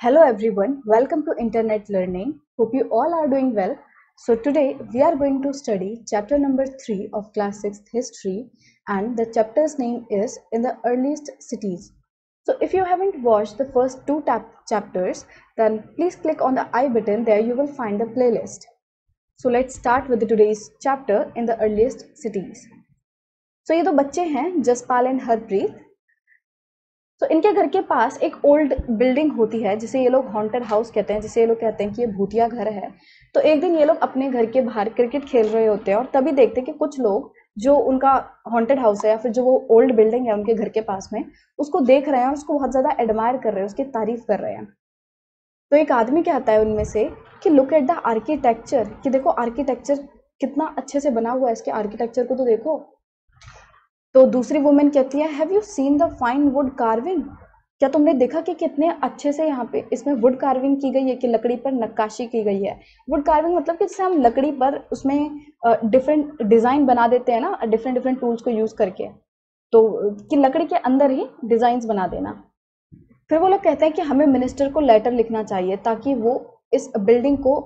Hello everyone, welcome to Internet Learning. Hope you all are doing well. So today we are going to study chapter number 3 of class 6th history, and the chapter's name is In the Earliest Cities. So if you haven't watched the first two chapters, then please click on the I button. There you will find the playlist. So let's start with today's chapter In the Earliest Cities. So ये दो बच्चे हैं Jaspal and Harpreet. तो इनके घर के पास एक old building होती है जिसे ये लोग हॉन्टेड हाउस कहते हैं, जिसे ये लोग कहते हैं कि ये भूतिया घर है. तो एक दिन ये लोग अपने घर के बाहर क्रिकेट खेल रहे होते हैं और तभी देखते हैं कि कुछ लोग जो उनका हॉन्टेड हाउस है या फिर जो वो ओल्ड बिल्डिंग है उनके घर के पास में, उसको देख रहे हैं और उसको बहुत ज़्यादा एडमायर कर रहे हैं, उसकी तारीफ कर रहे हैं. तो एक आदमी कहता है उनमें से कि लुक एट द आर्किटेक्चर, कि देखो आर्किटेक्चर कितना अच्छे से बना हुआ है, इसके आर्किटेक्चर को तो देखो. तो दूसरी वुमेन कहती है, have you seen the fine wood carving, क्या तुमने देखा कि कितने अच्छे से यहाँ पे इसमें वुड कार्विंग की गई है, कि लकड़ी पर नक्काशी की गई है. वुड कार्विंग मतलब कि जैसे हम लकड़ी पर उसमें डिफरेंट डिज़ाइन बना देते हैं ना, डिफरेंट डिफरेंट टूल्स को यूज़ करके, तो कि लकड़ी के अंदर ही डिज़ाइंस बना देना. फिर वो लोग कहते हैं कि हमें मिनिस्टर को लेटर लिखना चाहिए ताकि वो इस बिल्डिंग को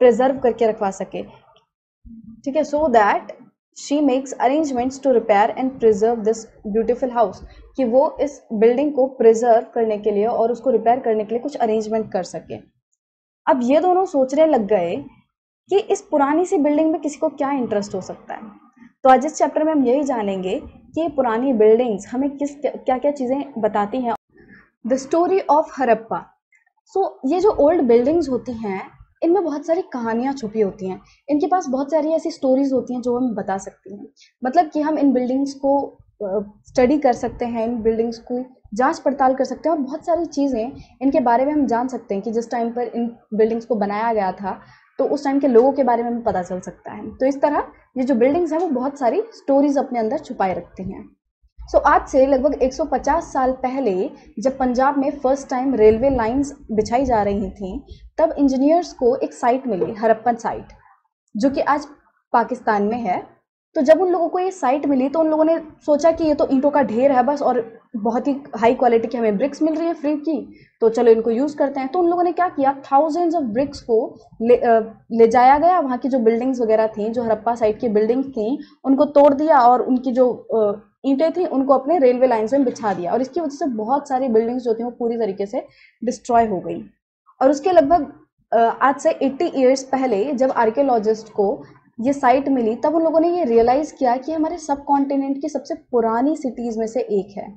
प्रिजर्व करके रखवा सके. ठीक है, so that she makes arrangements to repair and preserve this beautiful house, कि वो इस बिल्डिंग को प्रिजर्व करने के लिए और उसको रिपेयर करने के लिए कुछ अरेंजमेंट कर सके. अब ये दोनों सोचने लग गए कि इस पुरानी सी बिल्डिंग में किसी को क्या इंटरेस्ट हो सकता है. तो आज इस चैप्टर में हम यही जानेंगे कि ये पुरानी बिल्डिंग्स हमें क्या क्या चीज़ें बताती हैं. The story of Harappa. So ये जो ओल्ड बिल्डिंग्स होती हैं इनमें बहुत सारी कहानियाँ छुपी होती हैं. इनके पास बहुत सारी ऐसी स्टोरीज होती हैं जो हम बता सकती हैं. मतलब कि हम इन बिल्डिंग्स को स्टडी कर सकते हैं, इन बिल्डिंग्स को जांच पड़ताल कर सकते हैं और बहुत सारी चीज़ें इनके बारे में हम जान सकते हैं कि जिस टाइम पर इन बिल्डिंग्स को बनाया गया था तो उस टाइम के लोगों के बारे में हमें पता चल सकता है. तो इस तरह ये जो बिल्डिंग्स हैं वो बहुत सारी स्टोरीज अपने अंदर छुपाए रखती हैं. सो आज से लगभग 150 साल पहले जब पंजाब में फर्स्ट टाइम रेलवे लाइंस बिछाई जा रही थी, तब इंजीनियर्स को एक साइट मिली, हरप्पन साइट, जो कि आज पाकिस्तान में है. तो जब उन लोगों को ये साइट मिली तो उन लोगों ने सोचा कि ये तो ईंटों का ढेर है बस, और बहुत ही हाई क्वालिटी की हमें ब्रिक्स मिल रही है फ्री की, तो चलो इनको यूज़ करते हैं. तो उन लोगों ने क्या किया, थाउजेंड्स ऑफ ब्रिक्स को ले जाया गया. वहाँ की जो बिल्डिंग्स वगैरह थी, जो हरप्पा साइट की बिल्डिंग्स थी, उनको तोड़ दिया और उनकी जो ईंटें थी उनको अपने रेलवे लाइन्स में बिछा दिया. और इसकी वजह से बहुत सारी बिल्डिंग्स जो थी वो पूरी तरीके से डिस्ट्रॉय हो गई. और उसके लगभग आज से 80 ईयर्स पहले जब आर्कियोलॉजिस्ट को ये साइट मिली, तब उन लोगों ने ये रियलाइज़ किया कि हमारे सब कॉन्टिनेंट की सबसे पुरानी सिटीज़ में से एक है.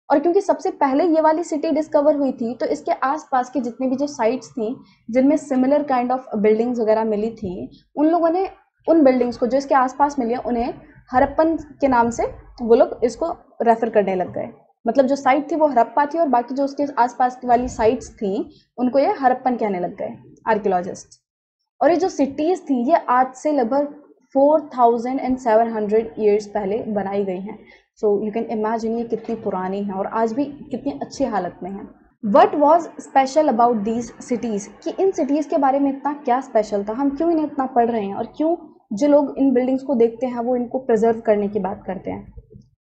और क्योंकि सबसे पहले ये वाली सिटी डिस्कवर हुई थी, तो इसके आसपास की जितनी भी जो साइट्स थी जिनमें सिमिलर काइंड ऑफ बिल्डिंग्स वगैरह मिली थी, उन लोगों ने उन बिल्डिंग्स को जो इसके आसपास मिली उन्हें हरप्पन के नाम से वो लोग इसको रेफर करने लग गए. मतलब जो साइट थी वो हरप्पा थी और बाकी जो उसके आसपास की वाली साइट्स थी उनको ये हरप्पन कहने लग गए आर्कियोलॉजिस्ट. और ये जो सिटीज़ थी ये आज से लगभग 4700 ईयर्स पहले बनाई गई हैं. सो यू कैन इमेजिन ये कितनी पुरानी है और आज भी कितनी अच्छी हालत में है. What was special about these cities, कि इन सिटीज़ के बारे में इतना क्या स्पेशल था, हम क्यों इन्हें इतना पढ़ रहे हैं और क्यों जो लोग इन बिल्डिंग्स को देखते हैं वो इनको प्रिजर्व करने की बात करते हैं.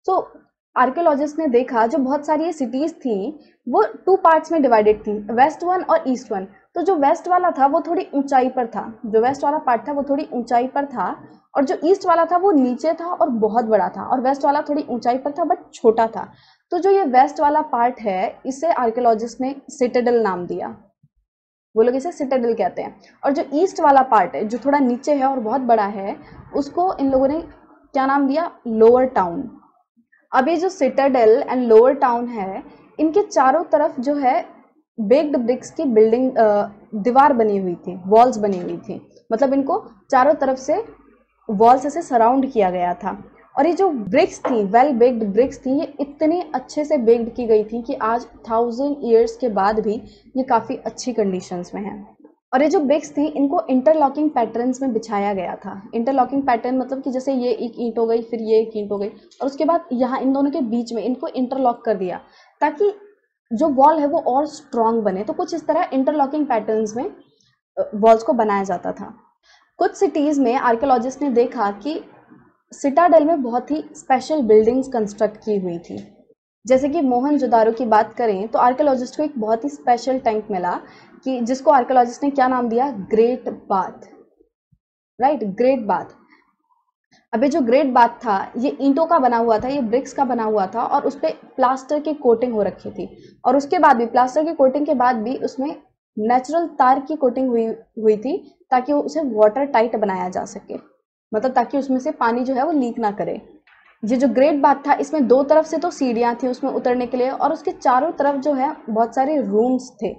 सो आर्कियोलॉजिस्ट ने देखा जो बहुत सारी ये सिटीज़ थी वो 2 पार्ट्स में डिवाइडेड थी, वेस्ट वन और ईस्ट वन. तो जो वेस्ट वाला था वो थोड़ी ऊंचाई पर था, जो वेस्ट वाला पार्ट था वो थोड़ी ऊंचाई पर था, और जो ईस्ट वाला था वो नीचे था और बहुत बड़ा था, और वेस्ट वाला थोड़ी ऊंचाई पर था बट छोटा था. तो जो ये वेस्ट वाला पार्ट है इसे आर्कियोलॉजिस्ट ने सिटाडेल नाम दिया, वो लोग इसे सिटाडेल कहते हैं. और जो ईस्ट वाला पार्ट है जो थोड़ा नीचे है और बहुत बड़ा है, उसको इन लोगों ने क्या नाम दिया, लोअर टाउन. अब ये जो सिटाडेल एंड लोअर टाउन है, इनके चारों तरफ जो है बेक्ड ब्रिक्स की बिल्डिंग दीवार बनी हुई थी, वॉल्स बनी हुई थी. मतलब इनको चारों तरफ से वॉल्स से सराउंड किया गया था. और ये जो ब्रिक्स थी, वेल बेक्ड ब्रिक्स थी, ये इतने अच्छे से बेक्ड की गई थी कि आज 1000 ईयर्स के बाद भी ये काफ़ी अच्छी कंडीशंस में है. और ये जो ब्रिक्स थी इनको इंटरलॉकिंग पैटर्न्स में बिछाया गया था. इंटरलॉकिंग पैटर्न मतलब कि जैसे ये एक ईंट हो गई, फिर ये एक ईंट हो गई, और उसके बाद यहाँ इन दोनों के बीच में इनको इंटरलॉक कर दिया ताकि जो वॉल है वो और स्ट्रॉन्ग बने. तो कुछ इस तरह इंटरलॉकिंग पैटर्न्स में वॉल्स को बनाया जाता था. कुछ सिटीज़ में आर्कियोलॉजिस्ट ने देखा कि सिटाडेल में बहुत ही स्पेशल बिल्डिंग्स कंस्ट्रक्ट की हुई थी. जैसे कि मोहनजोदारो की बात करें तो आर्कियोलॉजिस्ट को एक बहुत ही स्पेशल टैंक मिला कि जिसको आर्कियोलॉजिस्ट ने क्या नाम दिया, great bath, right, great bath. अबे जो ग्रेट बाथ था ये ईंटों का बना हुआ था, ये ब्रिक्स का बना हुआ था और उस पर प्लास्टर की कोटिंग हो रखी थी, और उसके बाद भी प्लास्टर की कोटिंग के बाद भी उसमें नेचुरल तार की कोटिंग हुई हुई थी ताकि उसे वाटर टाइट बनाया जा सके, मतलब ताकि उसमें से पानी जो है वो लीक ना करे। ये जो ग्रेट बाथ था इसमें दो तरफ से तो सीढ़ियां थी उसमें उतरने के लिए, और उसके चारों तरफ जो है बहुत सारे रूम्स थे।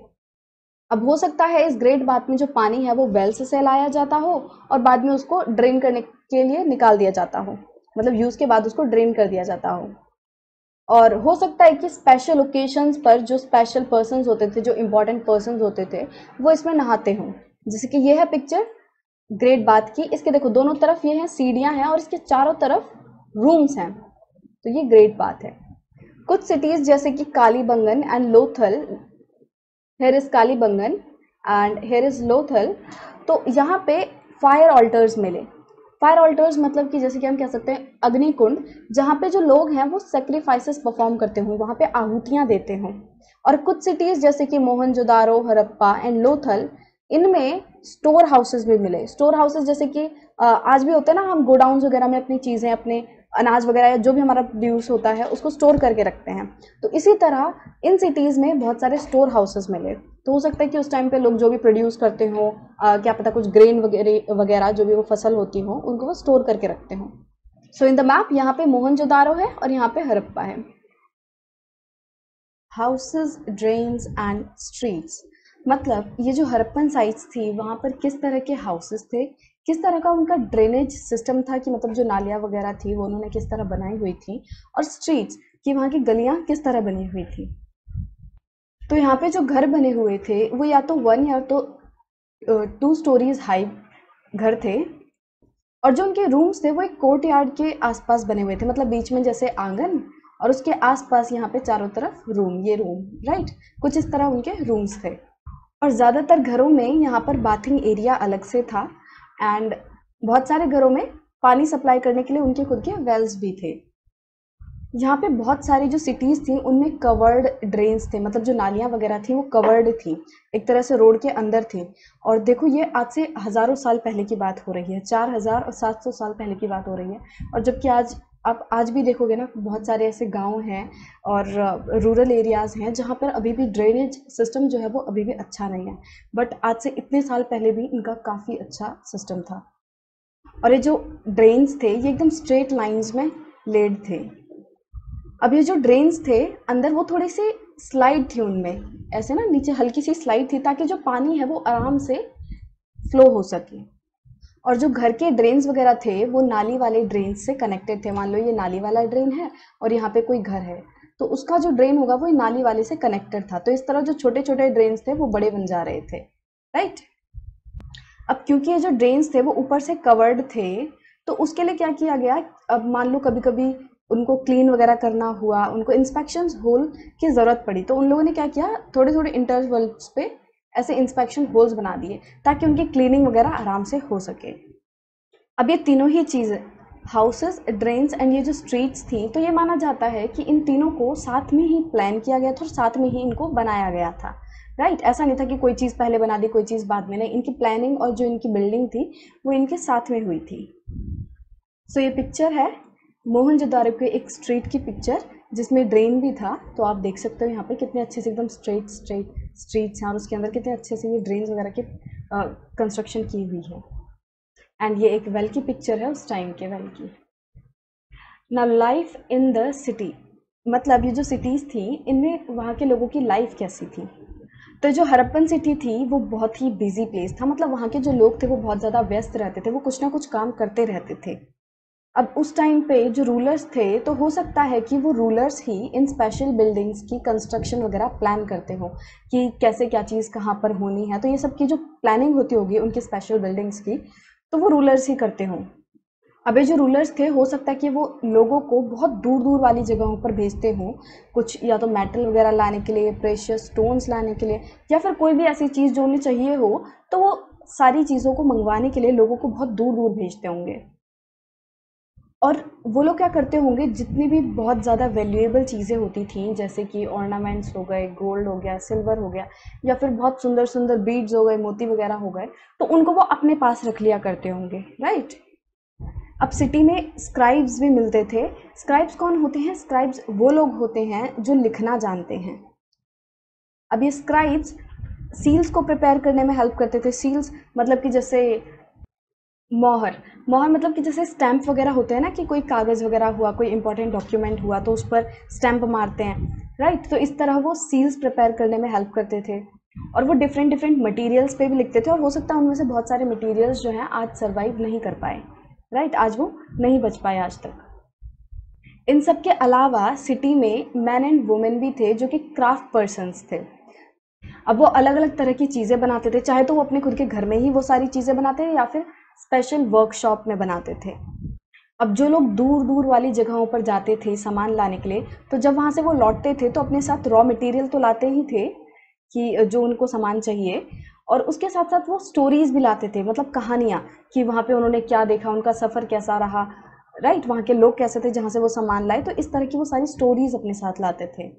अब हो सकता है इस ग्रेट बाथ में जो पानी है वो वेल से लाया जाता हो और बाद में उसको ड्रेन करने के लिए निकाल दिया जाता हो, मतलब यूज के बाद उसको ड्रेन कर दिया जाता हो। और हो सकता है कि स्पेशल ओकेशंस पर जो स्पेशल पर्सन्स होते थे, जो इंपॉर्टेंट पर्सन्स होते थे, वो इसमें नहाते हों। जैसे कि ये है पिक्चर ग्रेट बाथ की, इसके देखो दोनों तरफ ये हैं सीढ़ियां हैं और इसके चारों तरफ रूम्स हैं, तो ये ग्रेट बाथ है। कुछ सिटीज जैसे कि Kalibangan and Lothal, here is Kalibangan and here is Lothal, तो यहाँ पे फायर ऑल्टर्स मिले। फायर ऑल्टर्स मतलब कि जैसे कि हम कह सकते हैं अग्निकुंड, जहाँ पे जो लोग हैं वो सेक्रीफाइसेस परफॉर्म करते हों, वहाँ पे आहुतियाँ देते हों। और कुछ सिटीज जैसे कि मोहनजोदारो, हड़प्पा एंड लोथल, इनमें स्टोर हाउसेस भी मिले। स्टोर हाउसेस जैसे कि आज भी होते हैं ना, हम गोडाउन्स वगैरह में अपनी चीज़ें, अपने अनाज वगैरह या जो भी हमारा प्रोड्यूस होता है उसको स्टोर करके रखते हैं, तो इसी तरह इन सिटीज़ में बहुत सारे स्टोर हाउसेस मिले। तो हो सकता है कि उस टाइम पे लोग जो भी प्रोड्यूस करते हो, क्या पता कुछ ग्रेन वगैरह वगैरह जो भी वो फसल होती हो उनको वो स्टोर करके रखते हो। सो इन द मैप यहाँ पे मोहनजोदारो है और यहाँ पे हड़प्पा है। हाउसेस, ड्रेन्स एंड स्ट्रीट्स, मतलब ये जो हड़प्पन साइट्स थी वहाँ पर किस तरह के हाउसेस थे, किस तरह का उनका ड्रेनेज सिस्टम था, कि मतलब जो नालियाँ वगैरह थी वो उन्होंने किस तरह बनाई हुई थी, और स्ट्रीट्स कि वहाँ की गलियाँ किस तरह बनी हुई थी। तो यहाँ पे जो घर बने हुए थे वो या तो 1 या तो 2 स्टोरीज हाई घर थे, और जो उनके रूम्स थे वो एक कोर्ट यार्ड के आसपास बने हुए थे, मतलब बीच में जैसे आंगन और उसके आसपास यहाँ पे चारों तरफ रूम, ये रूम, राइट, कुछ इस तरह उनके रूम्स थे। और ज़्यादातर घरों में यहाँ पर बाथिंग एरिया अलग से था, एंड बहुत सारे घरों में पानी सप्लाई करने के लिए उनके खुद के वेल्स भी थे। यहाँ पे बहुत सारी जो सिटीज़ थी उनमें कवर्ड ड्रेन्स थे, मतलब जो नालियाँ वगैरह थी वो कवर्ड थी, एक तरह से रोड के अंदर थी। और देखो ये आज से हज़ारों साल पहले की बात हो रही है, 4700 साल पहले की बात हो रही है। और जबकि आज आप आज भी देखोगे ना, बहुत सारे ऐसे गांव हैं और रूरल एरियाज़ हैं जहाँ पर अभी भी ड्रेनेज सिस्टम जो है वो अभी भी अच्छा नहीं है, बट आज से इतने साल पहले भी इनका काफ़ी अच्छा सिस्टम था। और ये जो ड्रेन्स थे ये एकदम स्ट्रेट लाइन्स में लेड थे। अब ये जो ड्रेन्स थे अंदर वो थोड़ी सी स्लाइड थी, उनमें ऐसे ना नीचे हल्की सी स्लाइड थी ताकि जो पानी है वो आराम से फ्लो हो सके। और जो घर के ड्रेन्स वगैरह थे वो नाली वाले ड्रेन्स से कनेक्टेड थे। मान लो ये नाली वाला ड्रेन है और यहाँ पे कोई घर है, तो उसका जो ड्रेन होगा वो नाली वाले से कनेक्टेड था, तो इस तरह जो छोटे छोटे ड्रेन्स थे वो बड़े बन जा रहे थे, राइट। अब क्योंकि ये जो ड्रेन्स थे वो ऊपर से कवर्ड थे, तो उसके लिए क्या किया गया, अब मान लो कभी कभी उनको क्लीन वगैरह करना हुआ, उनको इंस्पेक्शन होल की ज़रूरत पड़ी, तो उन लोगों ने क्या किया, थोड़े थोड़े इंटरवल्स पे ऐसे इंस्पेक्शन होल्स बना दिए ताकि उनकी क्लीनिंग वगैरह आराम से हो सके। अब ये तीनों ही चीज़ें, हाउसेस, ड्रेन्स एंड ये जो स्ट्रीट्स थी, तो ये माना जाता है कि इन तीनों को साथ में ही प्लान किया गया था और साथ में ही इनको बनाया गया था, राइट। ऐसा नहीं था कि कोई चीज़ पहले बना दी कोई चीज़ बाद में, नहीं, इनकी प्लानिंग और जो इनकी बिल्डिंग थी वो इनके साथ में हुई थी। सो ये पिक्चर है मोहनजोदारो के एक स्ट्रीट की पिक्चर जिसमें ड्रेन भी था, तो आप देख सकते हो यहाँ पे कितने अच्छे से एकदम स्ट्रेट स्ट्रेट स्ट्रीट्स हैं और उसके अंदर कितने अच्छे से ये ड्रेन्स वगैरह की कंस्ट्रक्शन की हुई है। एंड ये एक वेल की पिक्चर है उस टाइम के वेल की। ना लाइफ इन द सिटी, मतलब ये जो सिटीज़ थी इनमें वहाँ के लोगों की लाइफ कैसी थी। तो जो हड़प्पन सिटी थी वो बहुत ही बिजी प्लेस था, मतलब वहाँ के जो लोग थे वो बहुत ज़्यादा व्यस्त रहते थे, वो कुछ ना कुछ काम करते रहते थे। अब उस टाइम पे जो रूलर्स थे, तो हो सकता है कि वो रूलर्स ही इन स्पेशल बिल्डिंग्स की कंस्ट्रक्शन वगैरह प्लान करते हो कि कैसे क्या चीज़ कहाँ पर होनी है, तो ये सब की जो प्लानिंग होती होगी उनकी स्पेशल बिल्डिंग्स की, तो वो रूलर्स ही करते हों। अब ये जो रूलर्स थे हो सकता है कि वो लोगों को बहुत दूर दूर वाली जगहों पर भेजते हों, कुछ या तो मेटल वगैरह लाने के लिए, प्रेशियस स्टोन्स लाने के लिए, या फिर कोई भी ऐसी चीज़ जो उन्हें चाहिए हो, तो वो सारी चीज़ों को मंगवाने के लिए लोगों को बहुत दूर दूर भेजते होंगे। और वो लोग क्या करते होंगे, जितनी भी बहुत ज़्यादा वैल्यूएबल चीज़ें होती थी, जैसे कि ऑर्नामेंट्स हो गए, गोल्ड हो गया, सिल्वर हो गया, या फिर बहुत सुंदर सुंदर बीड्स हो गए, मोती वगैरह हो गए, तो उनको वो अपने पास रख लिया करते होंगे, राइट। अब सिटी में स्क्राइब्स भी मिलते थे। स्क्राइब्स कौन होते हैं? स्क्राइब्स वो लोग होते हैं जो लिखना जानते हैं। अब ये स्क्राइब्स सील्स को प्रिपेयर करने में हेल्प करते थे। सील्स मतलब कि जैसे मोहर, मोहर मतलब कि जैसे स्टैंप वगैरह होते हैं ना, कि कोई कागज़ वगैरह हुआ, कोई इंपॉर्टेंट डॉक्यूमेंट हुआ तो उस पर स्टैंप मारते हैं, राइट। तो इस तरह वो सील्स प्रिपेयर करने में हेल्प करते थे। और वो डिफरेंट डिफरेंट मटेरियल्स पे भी लिखते थे, और हो सकता है उनमें से बहुत सारे मटेरियल्स जो हैं आज सर्वाइव नहीं कर पाए, राइट, आज वो नहीं बच पाए आज तक। इन सब के अलावा सिटी में मैन एंड वुमेन भी थे जो कि क्राफ्ट पर्सन्स थे। अब वो अलग अलग तरह की चीज़ें बनाते थे, चाहे तो वो अपने खुद के घर में ही वो सारी चीज़ें बनाते थे या फिर स्पेशल वर्कशॉप में बनाते थे। अब जो लोग दूर दूर वाली जगहों पर जाते थे सामान लाने के लिए, तो जब वहाँ से वो लौटते थे तो अपने साथ रॉ मटेरियल तो लाते ही थे कि जो उनको सामान चाहिए, और उसके साथ साथ वो स्टोरीज भी लाते थे, मतलब कहानियाँ, कि वहाँ पे उन्होंने क्या देखा, उनका सफ़र कैसा रहा, राइट, वहाँ के लोग कैसे थे जहाँ से वो सामान लाए। तो इस तरह की वो सारी स्टोरीज अपने साथ लाते थे।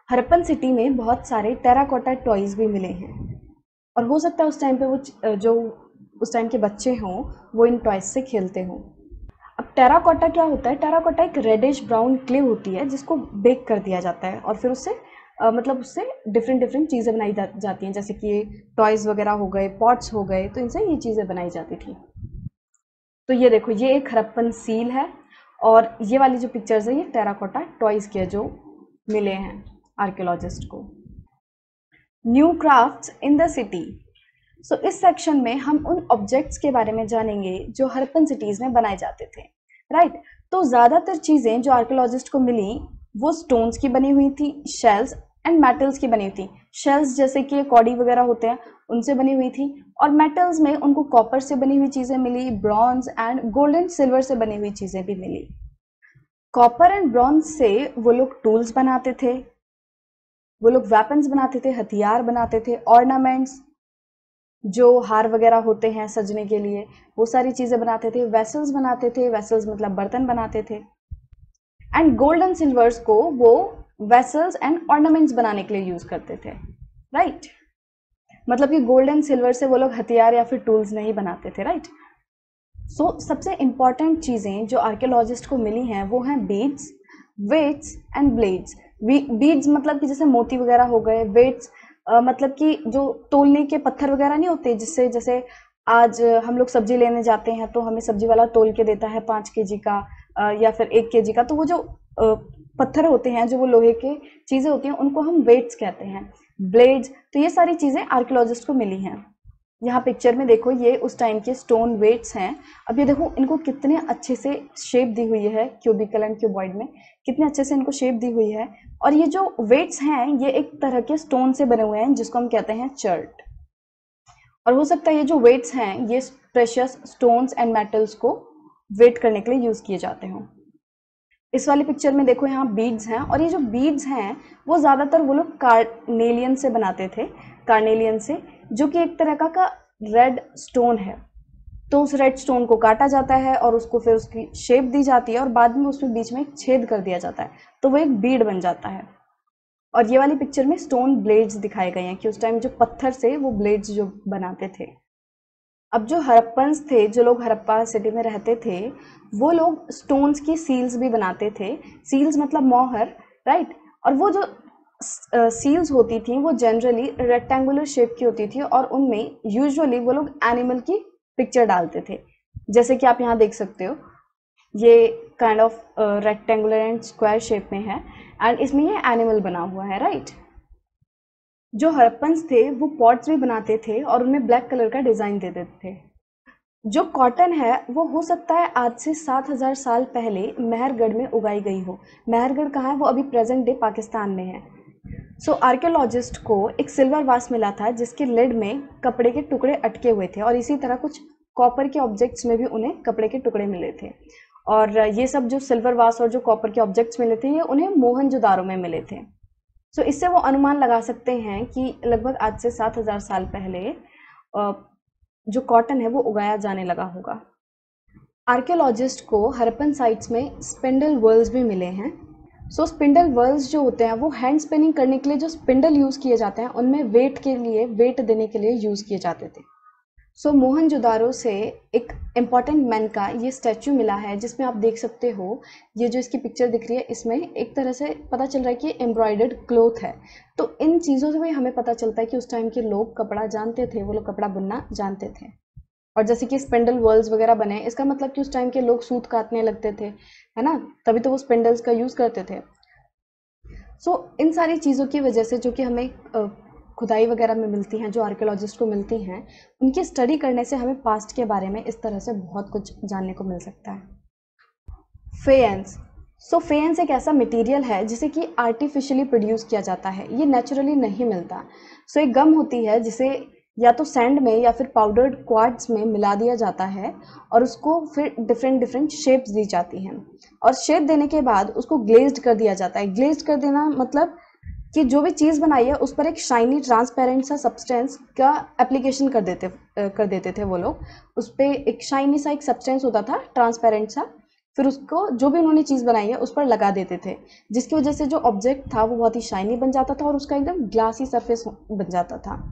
हरप्पन सिटी में बहुत सारे टेराकोटा टॉयज भी मिले हैं, और हो सकता है उस टाइम पे वो जो उस टाइम के बच्चे हों वो इन टॉयज से खेलते हों। अब टेराकोटा क्या होता है? टेराकोटा एक रेडिश ब्राउन क्ले होती है जिसको बेक कर दिया जाता है, और फिर उससे मतलब उससे डिफरेंट डिफरेंट चीज़ें बनाई जाती हैं, जैसे कि टॉयज़ वगैरह हो गए, पॉट्स हो गए, तो इनसे ये चीज़ें बनाई जाती थी। तो ये देखो, ये एक हड़प्पन सील है, और ये वाली जो पिक्चर्स है ये टेराकोटा टॉयज़ के जो मिले हैं आर्कियोलॉजिस्ट को। New crafts in the city. So इस सेक्शन में हम उन ऑब्जेक्ट्स के बारे में जानेंगे जो हड़प्पन सिटीज़ में बनाए जाते थे, राइट। तो ज़्यादातर चीज़ें जो आर्कियोलॉजिस्ट को मिली वो स्टोन्स की बनी हुई थी, शेल्स एंड मेटल्स की बनी हुई थी। शेल्स जैसे कि कॉडी वगैरह होते हैं उनसे बनी हुई थी, और मेटल्स में उनको कॉपर से बनी हुई चीज़ें मिली, bronze and gold and silver से बनी हुई चीज़ें भी मिली। कॉपर एंड ब्रॉन्ज से वो लोग टूल्स बनाते थे, वो लोग वेपन्स बनाते थे, हथियार बनाते थे, ऑर्नामेंट्स जो हार वगैरह होते हैं सजने के लिए, वो सारी चीज़ें बनाते थे, वेसल्स बनाते थे, वेसल्स मतलब बर्तन बनाते थे, एंड गोल्ड एंड सिल्वर्स को वो वेसल्स एंड ऑर्नामेंट्स बनाने के लिए यूज करते थे, राइट। मतलब कि गोल्ड एंड सिल्वर से वो लोग हथियार या फिर टूल्स नहीं बनाते थे, राइट। सो सबसे इंपॉर्टेंट चीज़ें जो आर्कियोलॉजिस्ट को मिली हैं वो हैं beads, weights and blades. Beads मतलब कि जैसे मोती वगैरह हो गए, वेट्स मतलब कि जो तोलने के पत्थर वगैरह नहीं होते, जिससे जैसे आज हम लोग सब्जी लेने जाते हैं तो हमें सब्जी वाला तोल के देता है 5 kg का या फिर 1 kg का, तो वो जो पत्थर होते हैं, जो वो लोहे के चीज़ें होती हैं, उनको हम वेट्स कहते हैं। ब्लेड्स, तो ये सारी चीज़ें आर्कियोलॉजिस्ट को मिली हैं। यहाँ पिक्चर में देखो, ये उस टाइम के स्टोन वेट्स हैं। अब ये देखो इनको कितने अच्छे से शेप दी हुई है, क्यूबिकल एंड क्यूबॉइड में कितने अच्छे से इनको शेप दी हुई है। और ये जो वेट्स हैं ये एक तरह के स्टोन से बने हुए हैं जिसको हम कहते हैं चर्ट। और हो सकता है ये जो वेट्स हैं ये प्रेशियस स्टोन्स एंड मेटल्स को वेट करने के लिए यूज किए जाते हों। इस वाली पिक्चर में देखो यहाँ बीड्स हैं, और ये जो बीड्स हैं वो ज़्यादातर वो लोग कार्नेलियन से बनाते थे, कार्नेलियन से, जो कि एक तरह का रेड स्टोन है। तो उस रेड स्टोन को काटा जाता है और उसको फिर उसकी शेप दी जाती है, और बाद में उसमें बीच में एक छेद कर दिया जाता है, तो वो एक बीड बन जाता है। और ये वाली पिक्चर में स्टोन ब्लेड्स दिखाए गए हैं कि उस टाइम जो पत्थर से वो ब्लेड्स जो बनाते थे। अब जो हड़प्पन्स थे, जो लोग हड़प्पा सिटी में रहते थे, वो लोग स्टोन्स की सील्स भी बनाते थे। सील्स मतलब मोहर, राइट। और वो जो सील्स होती थी वो जनरली रेक्टेंगुलर शेप की होती थी, और उनमें यूजुअली वो लोग एनिमल की पिक्चर डालते थे, जैसे कि आप यहाँ देख सकते हो, ये kind of rectangular and square shape में है, एंड इसमें ये एनिमल बना हुआ है, राइट। जो हड़प्पन्स थे वो पॉट्स भी बनाते थे और उनमें ब्लैक कलर का डिज़ाइन दे देते थे। जो कॉटन है वो हो सकता है आज से 7,000 साल पहले मेहरगढ़ में उगाई गई हो। मेहरगढ़ कहाँ है? वो अभी प्रेजेंट डे पाकिस्तान में है। सो आर्कियोलॉजिस्ट को एक सिल्वर वास मिला था जिसके लिड में कपड़े के टुकड़े अटके हुए थे, और इसी तरह कुछ कॉपर के ऑब्जेक्ट्स में भी उन्हें कपड़े के टुकड़े मिले थे। और ये सब जो सिल्वर वास और जो कॉपर के ऑब्जेक्ट्स मिले थे ये उन्हें मोहनजोदारो में मिले थे। सो इससे वो अनुमान लगा सकते हैं कि लगभग आज से 7,000 साल पहले जो कॉटन है वो उगाया जाने लगा होगा। आर्कियोलॉजिस्ट को हरप्पन साइट्स में स्पिंडल व्हील्स भी मिले हैं। सो स्पिंडल व्हील्स जो होते हैं वो हैंड स्पिनिंग करने के लिए जो स्पिंडल यूज़ किए जाते हैं उनमें वेट देने के लिए यूज़ किए जाते थे। सो मोहनजोदारो से एक इम्पॉर्टेंट मैन का ये स्टैचू मिला है जिसमें आप देख सकते हो, ये जो इसकी पिक्चर दिख रही है इसमें एक तरह से पता चल रहा है कि एम्ब्रॉयडर्ड क्लोथ है। तो इन चीज़ों से भी हमें पता चलता है कि उस टाइम के लोग कपड़ा जानते थे, वो लोग कपड़ा बुनना जानते थे। और जैसे कि स्पिंडल वर्ल्स वगैरह बने, इसका मतलब कि उस टाइम के लोग सूत काटने लगते थे, है ना, तभी तो वो स्पिंडल्स का यूज़ करते थे। सो इन सारी चीज़ों की वजह से जो कि हमें खुदाई वगैरह में मिलती हैं, जो आर्कियोलॉजिस्ट को मिलती हैं, उनकी स्टडी करने से हमें पास्ट के बारे में इस तरह से बहुत कुछ जानने को मिल सकता है। फेयंस। सो फेयंस एक ऐसा मटेरियल है जिसे कि आर्टिफिशियली प्रोड्यूस किया जाता है, ये नेचुरली नहीं मिलता। सो एक गम होती है जिसे या तो सैंड में या फिर पाउडर्ड क्वार्ट्ज में मिला दिया जाता है और उसको फिर डिफरेंट शेप्स दी जाती हैं और शेप देने के बाद उसको ग्लेज्ड कर दिया जाता है। ग्लेज्ड कर देना मतलब कि जो भी चीज़ बनाई है उस पर एक शाइनी ट्रांसपेरेंट सा सब्सटेंस का एप्लीकेशन कर देते थे वो लोग। उस पर एक शाइनी सा एक सब्सटेंस होता था, ट्रांसपेरेंट सा, फिर उसको जो भी उन्होंने चीज़ बनाई है उस पर लगा देते थे, जिसकी वजह से जो ऑब्जेक्ट था वो बहुत ही शाइनी बन जाता था और उसका एकदम ग्लासी सरफेस बन जाता था।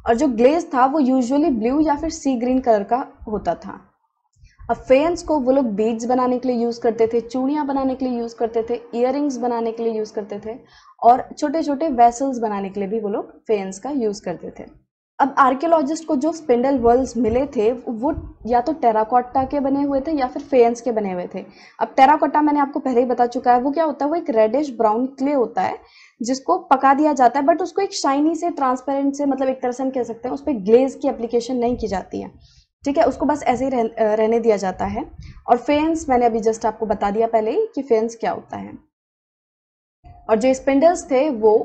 और जो ग्लेज था वो यूजुअली ब्लू या फिर सी ग्रीन कलर का होता था। अब फेयंस को वो लोग बीड्स बनाने के लिए यूज़ करते थे, चूड़ियाँ बनाने के लिए यूज़ करते थे, ईयरिंग्स बनाने के लिए यूज़ करते थे और छोटे छोटे वेसल्स बनाने के लिए भी वो लोग फेयंस का यूज़ करते थे। अब आर्कियोलॉजिस्ट को जो स्पिंडल वर्ल्स मिले थे वो या तो टेराकोटा के बने हुए थे या फिर फेयंस के बने हुए थे। अब टेराकोटा मैंने आपको पहले ही बता चुका है, वो क्या होता है, वो एक रेडिश ब्राउन क्ले होता है जिसको पका दिया जाता है, बट उसको एक शाइनी से ट्रांसपेरेंट से, मतलब एक तरह से हम कह सकते हैं उस पर ग्लेज की एप्लीकेशन नहीं की जाती है, ठीक है, उसको बस ऐसे ही रहने दिया जाता है। और फेयंस मैंने अभी जस्ट आपको बता दिया पहले ही कि फेयंस क्या होता है। और जो स्पिंडल्स थे वो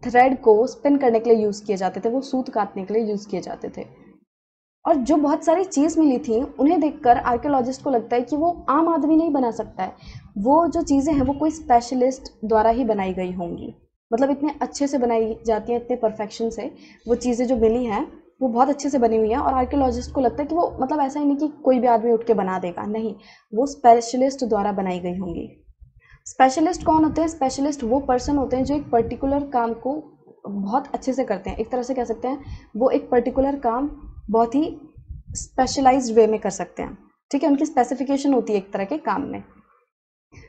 थ्रेड को स्पिन करने के लिए यूज़ किए जाते थे, वो सूत काटने के लिए यूज़ किए जाते थे। और जो बहुत सारी चीज़ मिली थी उन्हें देखकर आर्कियोलॉजिस्ट को लगता है कि वो आम आदमी नहीं बना सकता है, वो जो चीज़ें हैं वो कोई स्पेशलिस्ट द्वारा ही बनाई गई होंगी, मतलब इतने अच्छे से बनाई जाती हैं, इतने परफेक्शन से वो चीज़ें जो मिली हैं वो बहुत अच्छे से बनी हुई हैं। और आर्कियोलॉजिस्ट को लगता है कि वो मतलब ऐसा ही नहीं कि कोई भी आदमी उठ के बना देगा, नहीं, वो स्पेशलिस्ट द्वारा बनाई गई होंगी। स्पेशलिस्ट कौन होते हैं? स्पेशलिस्ट वो पर्सन होते हैं जो एक पर्टिकुलर काम को बहुत अच्छे से करते हैं, एक तरह से कह सकते हैं वो एक पर्टिकुलर काम बहुत ही स्पेशलाइज्ड वे में कर सकते हैं, ठीक है, उनकी स्पेसिफिकेशन होती है एक तरह के काम में,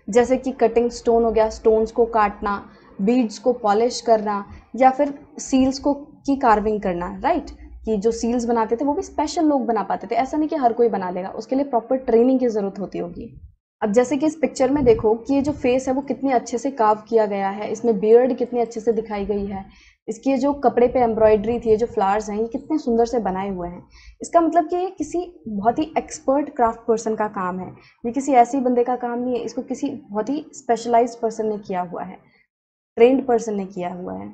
जैसे कि कटिंग स्टोन हो गया, स्टोन्स को काटना, बीड्स को पॉलिश करना या फिर सील्स को की कार्विंग करना, राइट, कि जो सील्स बनाते थे वो भी स्पेशल लोग बना पाते थे, ऐसा नहीं कि हर कोई बना लेगा, उसके लिए प्रॉपर ट्रेनिंग की ज़रूरत होती होगी। अब जैसे कि इस पिक्चर में देखो कि ये जो फेस है वो कितने अच्छे से कार्व किया गया है, इसमें बियर्ड कितनी अच्छे से दिखाई गई है, इसकी जो कपड़े पे एम्ब्रॉयडरी थी, ये जो फ्लावर्स हैं ये कितने सुंदर से बनाए हुए हैं। इसका मतलब कि ये किसी बहुत ही एक्सपर्ट क्राफ्ट पर्सन का काम है, ये किसी ऐसे बंदे का काम नहीं है, इसको किसी बहुत ही स्पेशलाइज्ड पर्सन ने किया हुआ है, ट्रेंड पर्सन ने किया हुआ है।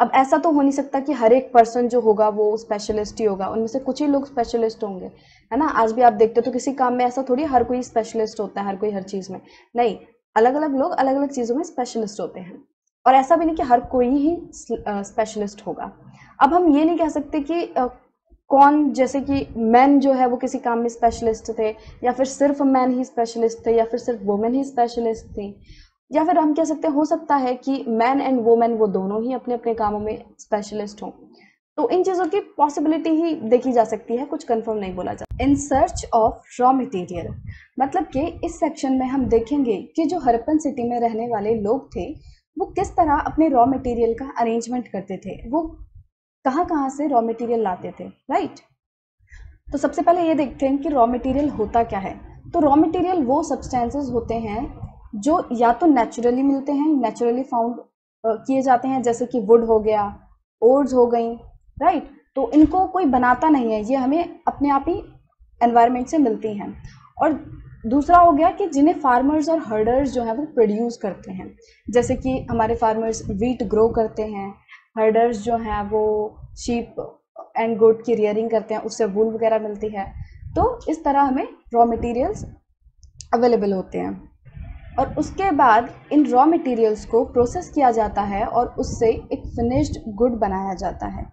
अब ऐसा तो हो नहीं सकता कि हर एक पर्सन जो होगा वो स्पेशलिस्ट ही होगा, उनमें से कुछ ही लोग स्पेशलिस्ट होंगे, है ना। आज भी आप देखते हो तो किसी काम में ऐसा थोड़ी हर कोई स्पेशलिस्ट होता है, हर कोई हर चीज़ में नहीं, अलग अलग लोग अलग अलग चीज़ों में स्पेशलिस्ट होते हैं। और ऐसा भी नहीं कि हर कोई ही स्पेशलिस्ट होगा। अब हम ये नहीं कह सकते कि कौन, जैसे कि मैन जो है वो किसी काम में स्पेशलिस्ट थे या फिर सिर्फ मैन ही स्पेशलिस्ट थे या फिर सिर्फ वुमेन ही स्पेशलिस्ट थी, या फिर हम कह सकते हैं हो सकता है कि मैन एंड वुमेन वो दोनों ही अपने अपने कामों में स्पेशलिस्ट हों। तो इन चीज़ों की पॉसिबिलिटी ही देखी जा सकती है, कुछ कंफर्म नहीं बोला जा। In search of raw material, मतलब कि इस सेक्शन में हम देखेंगे कि जो हरप्पन सिटी में रहने वाले लोग थे वो किस तरह अपने रॉ मटेरियल का अरेंजमेंट करते थे, वो कहाँ कहाँ से रॉ मटेरियल लाते थे, राइट। तो सबसे पहले ये देखते हैं कि रॉ मटेरियल होता क्या है। तो रॉ मटेरियल वो सब्सटेंसेस होते हैं जो या तो नेचुरली मिलते हैं, नेचुरली फाउंड किए जाते हैं, जैसे कि वुड हो गया, ओर्स हो गई, राइट, तो इनको कोई बनाता नहीं है, ये हमें अपने आप ही एनवायरनमेंट से मिलती हैं। और दूसरा हो गया कि जिन्हें फार्मर्स और हर्डर्स जो हैं वो प्रोड्यूस करते हैं, जैसे कि हमारे फार्मर्स वीट ग्रो करते हैं, हर्डर्स जो हैं वो शीप एंड गोट की रियरिंग करते हैं, उससे वूल वगैरह मिलती है। तो इस तरह हमें रॉ मटेरियल्स अवेलेबल होते हैं और उसके बाद इन रॉ मटेरियल्स को प्रोसेस किया जाता है और उससे एक फिनिश्ड गुड बनाया जाता है।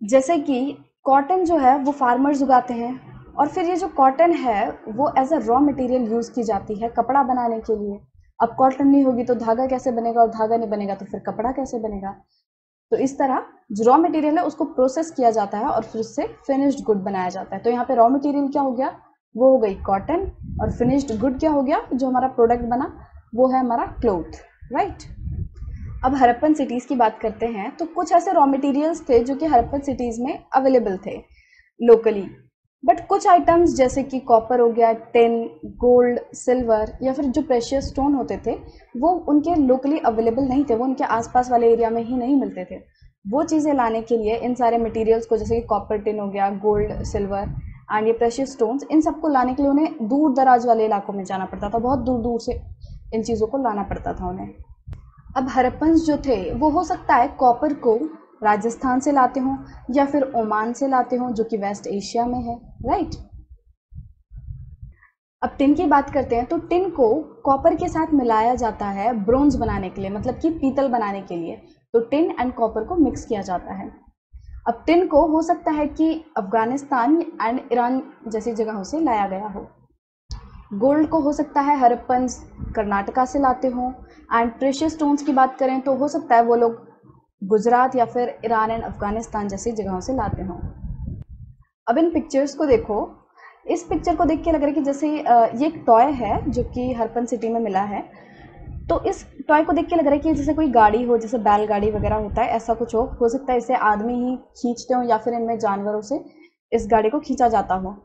जैसे कि कॉटन जो है वो फार्मर्स उगाते हैं और फिर ये जो कॉटन है वो as a raw material use की जाती है कपड़ा बनाने के लिए। अब कॉटन नहीं होगी तो धागा कैसे बनेगा, और धागा नहीं बनेगा तो फिर कपड़ा कैसे बनेगा। तो इस तरह जो रॉ मटेरियल है उसको प्रोसेस किया जाता है और फिर उससे फिनिश्ड गुड बनाया जाता है। तो यहाँ पे रॉ मटेरियल क्या हो गया, वो हो गई कॉटन, और फिनिश्ड गुड क्या हो गया, जो हमारा प्रोडक्ट बना वो है हमारा क्लोथ, राइट। अब हड़प्पन सिटीज़ की बात करते हैं। तो कुछ ऐसे रॉ मटेरियल्स थे जो कि हड़प्पन सिटीज़ में अवेलेबल थे लोकली, बट कुछ आइटम्स जैसे कि कॉपर हो गया, टिन, गोल्ड, सिल्वर या फिर जो प्रेशियस स्टोन होते थे वो उनके लोकली अवेलेबल नहीं थे, वो उनके आसपास वाले एरिया में ही नहीं मिलते थे। वो चीज़ें लाने के लिए इन सारे मटेरियल्स को, जैसे कि कॉपर, टिन हो गया, गोल्ड, सिल्वर एंड ये प्रेशियस स्टोन्स, इन सबको लाने के लिए उन्हें दूर दराज वाले इलाकों में जाना पड़ता था, बहुत दूर दूर से इन चीज़ों को लाना पड़ता था उन्हें। अब हड़प्पन्स जो थे वो हो सकता है कॉपर को राजस्थान से लाते हों या फिर ओमान से लाते हों जो कि वेस्ट एशिया में है, राइट। अब टिन की बात करते हैं। तो टिन को कॉपर के साथ मिलाया जाता है ब्रोंज बनाने के लिए, मतलब कि पीतल बनाने के लिए। तो टिन एंड कॉपर को मिक्स किया जाता है। अब टिन को हो सकता है कि अफगानिस्तान एंड ईरान जैसी जगहों से लाया गया हो। गोल्ड को हो सकता है हड़प्पन्स कर्नाटका से लाते हों। एंड प्रेशियस स्टोन्स की बात करें तो हो सकता है वो लोग गुजरात या फिर ईरान एंड अफगानिस्तान जैसी जगहों से लाते हों। अब इन पिक्चर्स को देखो। इस पिक्चर को देख के लग रहा है कि जैसे ये एक टॉय है जो कि हड़प्पन सिटी में मिला है। तो इस टॉय को देख के लग रहा है कि जैसे कोई गाड़ी हो, जैसे बैलगाड़ी वगैरह होता है, ऐसा कुछ हो सकता है इसे आदमी ही खींचते हो या फिर इनमें जानवरों से इस गाड़ी को खींचा जाता हो।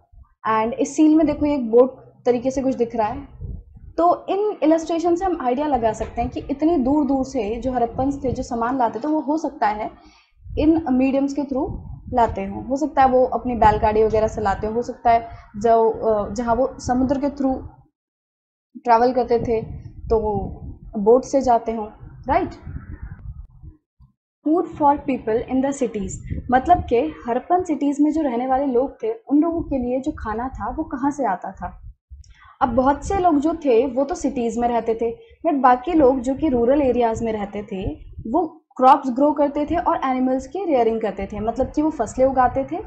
एंड इस सील में देखो ये एक बोट तरीके से कुछ दिख रहा है। तो इन इलस्ट्रेशन से हम आइडिया लगा सकते हैं कि इतनी दूर दूर से जो हड़प्पन्स थे जो सामान लाते थे वो हो सकता है इन मीडियम्स के थ्रू लाते हों। हो सकता है वो अपनी बैलगाड़ी वगैरह से लाते हो सकता है जो जहाँ वो समुद्र के थ्रू ट्रैवल करते थे तो वो बोट से जाते हों, right. Food for people in the cities, मतलब कि हड़प्पन सिटीज़ में जो रहने वाले लोग थे उन लोगों के लिए जो खाना था वो कहाँ से आता था। अब बहुत से लोग जो थे वो तो सिटीज़ में रहते थे, बट बाकी लोग जो कि रूरल एरियाज़ में रहते थे वो क्रॉप्स ग्रो करते थे और एनिमल्स की रेयरिंग करते थे, मतलब कि वो फसलें उगाते थे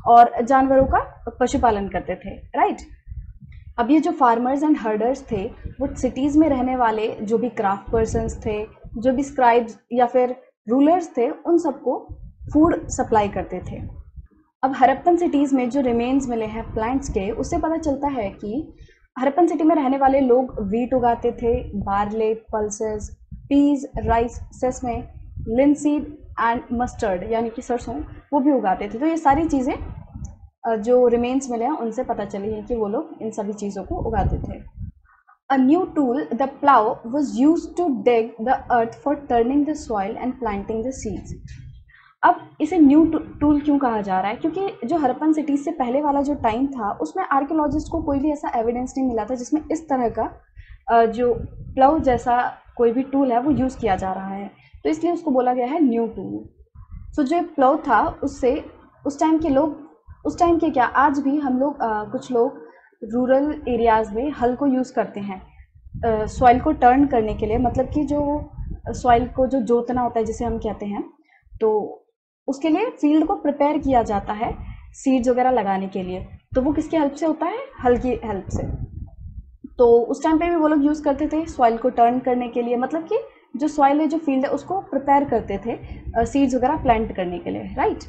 और जानवरों का पशुपालन करते थे, राइट। अब ये जो फार्मर्स एंड हर्डर्स थे वो सिटीज़ में रहने वाले जो भी क्राफ्ट पर्सन्स थे, जो भी स्क्राइब्स या फिर रूलर्स थे, उन सबको फूड सप्लाई करते थे। अब हड़प्पन सिटीज़ में जो रिमेन्स मिले हैं प्लांट्स के, उससे पता चलता है कि हड़प्पन सिटी में रहने वाले लोग वीट उगाते थे, barley, pulses, peas, rice, sesame, linseed and mustard यानी कि सरसों, वो भी उगाते थे। तो ये सारी चीज़ें जो रिमेन्स मिले हैं उनसे पता चली है कि वो लोग इन सभी चीज़ों को उगाते थे। A new tool, the plow, was used to dig the earth for turning the soil and planting the seeds. अब इसे न्यू टूल क्यों कहा जा रहा है, क्योंकि जो हड़प्पन सिटीज से पहले वाला जो टाइम था उसमें आर्कियोलॉजिस्ट को कोई भी ऐसा एविडेंस नहीं मिला था जिसमें इस तरह का जो प्लाउ जैसा कोई भी टूल है वो यूज़ किया जा रहा है, तो इसलिए उसको बोला गया है न्यू टूल। सो जो प्लाउ था उससे उस टाइम के लोग, उस टाइम के क्या आज भी हम लोग कुछ लोग रूरल एरियाज़ में हल को यूज़ करते हैं सॉइल को टर्न करने के लिए, मतलब कि जो सॉइल को जो जोतना होता है जिसे हम कहते हैं, तो उसके लिए फील्ड को प्रिपेयर किया जाता है सीड्स वगैरह लगाने के लिए। तो वो किसकी हेल्प से होता है, हल की हेल्प से। तो उस टाइम पे भी वो लोग यूज़ करते थे सॉइल को टर्न करने के लिए, मतलब कि जो सॉइल है, जो फील्ड है, उसको प्रिपेयर करते थे सीड्स वगैरह प्लांट करने के लिए, राइट।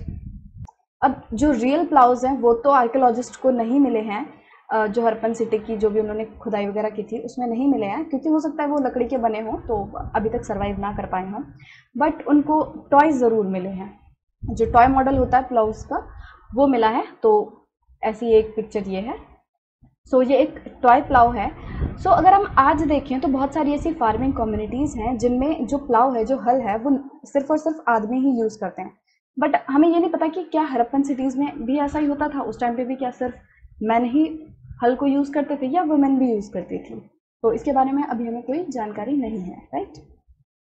अब जो रियल प्लाउज हैं वो तो आर्कियोलॉजिस्ट को नहीं मिले हैं, जो हड़प्पन सिटी की जो भी उन्होंने खुदाई वगैरह की थी उसमें नहीं मिले हैं, क्योंकि हो सकता है वो लकड़ी के बने हों तो अभी तक सर्वाइव ना कर पाए हों, बट उनको टॉयज़ ज़रूर मिले हैं। जो टॉय मॉडल होता है प्लाउज का वो मिला है। तो ऐसी एक पिक्चर ये है। सो ये एक टॉय प्लाउ है। सो अगर हम आज देखें तो बहुत सारी ऐसी फार्मिंग कम्युनिटीज़ हैं जिनमें जो प्लाउ है, जो हल है, वो सिर्फ और सिर्फ आदमी ही यूज़ करते हैं। बट हमें ये नहीं पता कि क्या हड़प्पन सिटीज़ में भी ऐसा ही होता था, उस टाइम पे भी क्या सिर्फ मैन ही हल को यूज़ करते थे या वुमेन भी यूज़ करती थी, तो इसके बारे में अभी हमें कोई जानकारी नहीं है, राइट।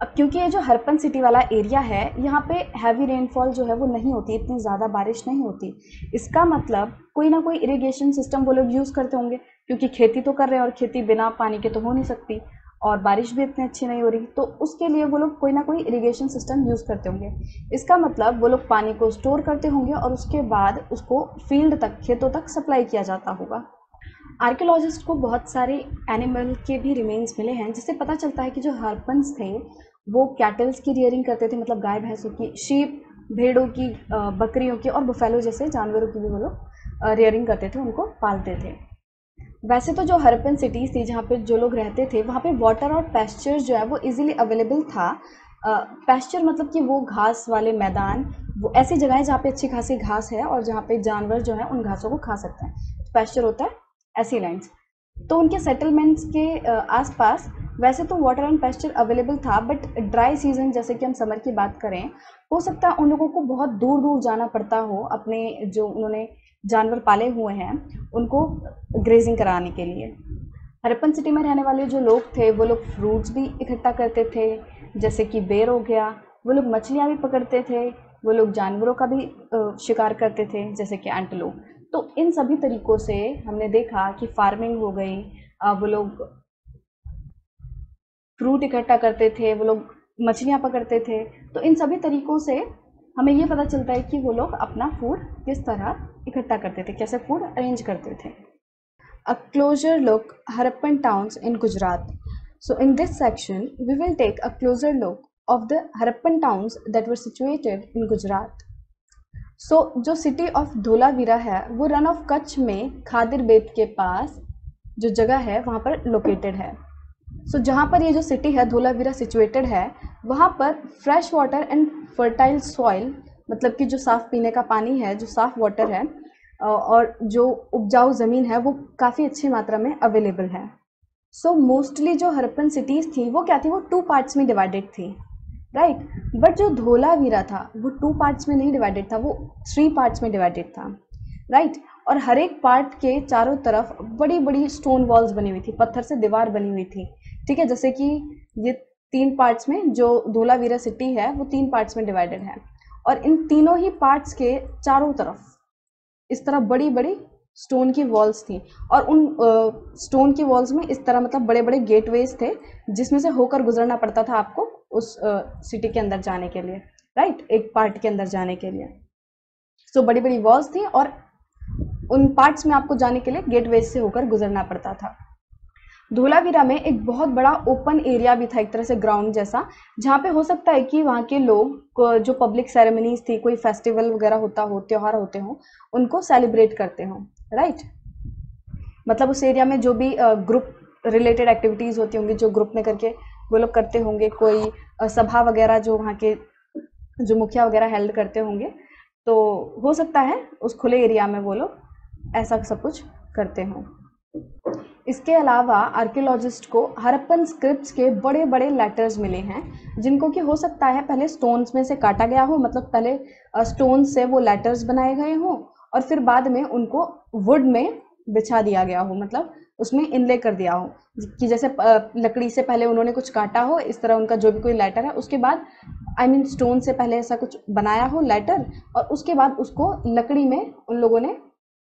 अब क्योंकि ये जो हड़प्पन सिटी वाला एरिया है यहाँ पे हैवी रेनफॉल जो है वो नहीं होती, इतनी ज़्यादा बारिश नहीं होती। इसका मतलब कोई ना कोई इरिगेशन सिस्टम वो लोग यूज़ करते होंगे, क्योंकि खेती तो कर रहे हैं और खेती बिना पानी के तो हो नहीं सकती। और बारिश भी इतनी अच्छी नहीं हो रही, तो उसके लिए वो लोग कोई ना कोई इरिगेशन सिस्टम यूज़ करते होंगे। इसका मतलब वो लोग पानी को स्टोर करते होंगे और उसके बाद उसको फील्ड तक, खेतों तक सप्लाई किया जाता होगा। आर्कियोलॉजिस्ट को बहुत सारे एनिमल के भी रिमेन्स मिले हैं, जिससे पता चलता है कि जो हड़प्पन्स थे वो कैटल्स की रियरिंग करते थे, मतलब गाय भैंसों की, शीप, भेड़ों की, बकरियों की और बुफेलो जैसे जानवरों की भी वो लोग रियरिंग करते थे, उनको पालते थे। वैसे तो जो हड़प्पन सिटीज़ थी जहाँ पे जो लोग रहते थे वहाँ पे वाटर और पैस्चर जो है वो इजीली अवेलेबल था। पैस्चर मतलब कि वो घास वाले मैदान, वो ऐसी जगह है जहाँ पे अच्छी खासी घास है और जहाँ पे जानवर जो है उन घासों को खा सकते हैं, तो पैस्चर होता है ऐसी लैंड्स। तो उनके सेटलमेंट्स के आसपास वैसे तो वाटर एंड पैस्चर अवेलेबल था, बट ड्राई सीजन जैसे कि हम समर की बात करें, हो सकता है उन लोगों को बहुत दूर दूर जाना पड़ता हो अपने जो उन्होंने जानवर पाले हुए हैं उनको ग्रेजिंग कराने के लिए। हड़प्पन सिटी में रहने वाले जो लोग थे वो लोग फ्रूट्स भी इकट्ठा करते थे, जैसे कि बेर हो गया, वो लोग मछलियाँ भी पकड़ते थे, वो लोग जानवरों का भी शिकार करते थे जैसे कि एंटेलोप। तो इन सभी तरीक़ों से हमने देखा कि फार्मिंग हो गई, वो लोग फ्रूट इकट्ठा करते थे, वो लोग मछलियाँ पकड़ते थे। तो इन सभी तरीक़ों से हमें ये पता चलता है कि वो लोग अपना फूड किस तरह इकट्ठा करते थे, कैसे फूड अरेंज करते थे। A closer look Harappan towns in Gujarat. So in this section, we will take a closer look of the Harappan towns that were situated in Gujarat. So जो सिटी ऑफ धोलावीरा है वो run of Kutch में खादिर बेट के पास जो जगह है वहाँ पर लोकेटेड है। सो जहाँ पर ये जो सिटी है धोलावीरा सिचुएटेड है, वहाँ पर fresh water and fertile soil, मतलब कि जो साफ़ पीने का पानी है, जो साफ़ वाटर है और जो उपजाऊ ज़मीन है वो काफ़ी अच्छी मात्रा में अवेलेबल है। सो मोस्टली जो हड़प्पन सिटीज़ थी वो क्या थी, वो 2 पार्ट्स में डिवाइडेड थी, राइट। बट जो धोलावीरा था वो 2 पार्ट्स में नहीं डिवाइडेड था, वो 3 पार्ट्स में डिवाइडेड था, राइट। और हर एक पार्ट के चारों तरफ बड़ी बड़ी स्टोन वॉल्स बनी हुई थी, पत्थर से दीवार बनी हुई थी, ठीक है। जैसे कि ये 3 पार्ट्स में जो धोलावीरा सिटी है वो 3 पार्ट्स में डिवाइडेड है, और इन तीनों ही पार्ट्स के चारों तरफ इस तरह बड़ी बड़ी स्टोन की वॉल्स थी, और उन स्टोन की वॉल्स में इस तरह मतलब बड़े बड़े गेटवेज थे जिसमें से होकर गुजरना पड़ता था आपको उस सिटी के अंदर जाने के लिए, राइट, एक पार्ट के अंदर जाने के लिए। सो बड़ी बड़ी वॉल्स थी और उन पार्ट्स में आपको जाने के लिए गेटवेज से होकर गुजरना पड़ता था। धोलावीरा में एक बहुत बड़ा ओपन एरिया भी था, एक तरह से ग्राउंड जैसा, जहाँ पे हो सकता है कि वहाँ के लोग जो पब्लिक सेरेमनीज थी, कोई फेस्टिवल वगैरह होता हो, त्योहार होते हों, उनको सेलिब्रेट करते हों, राइट। मतलब उस एरिया में जो भी ग्रुप रिलेटेड एक्टिविटीज़ होती होंगी, जो ग्रुप में करके वो लोग करते होंगे, कोई सभा वगैरह जो वहाँ के जो मुखिया वगैरह हेल्ड करते होंगे, तो हो सकता है उस खुले एरिया में वो लोग ऐसा सब कुछ करते हों। इसके अलावा आर्कियोलॉजिस्ट को हड़प्पन स्क्रिप्ट्स के बड़े बड़े लेटर्स मिले हैं, जिनको कि हो सकता है पहले स्टोन्स में से काटा गया हो, मतलब पहले स्टोन्स से वो लेटर्स बनाए गए हों और फिर बाद में उनको वुड में बिछा दिया गया हो, मतलब उसमें इनले कर दिया हो, कि जैसे लकड़ी से पहले उन्होंने कुछ काटा हो, इस तरह उनका जो भी कोई लेटर है उसके बाद स्टोन से पहले ऐसा कुछ बनाया हो लेटर, और उसके बाद उसको लकड़ी में उन लोगों ने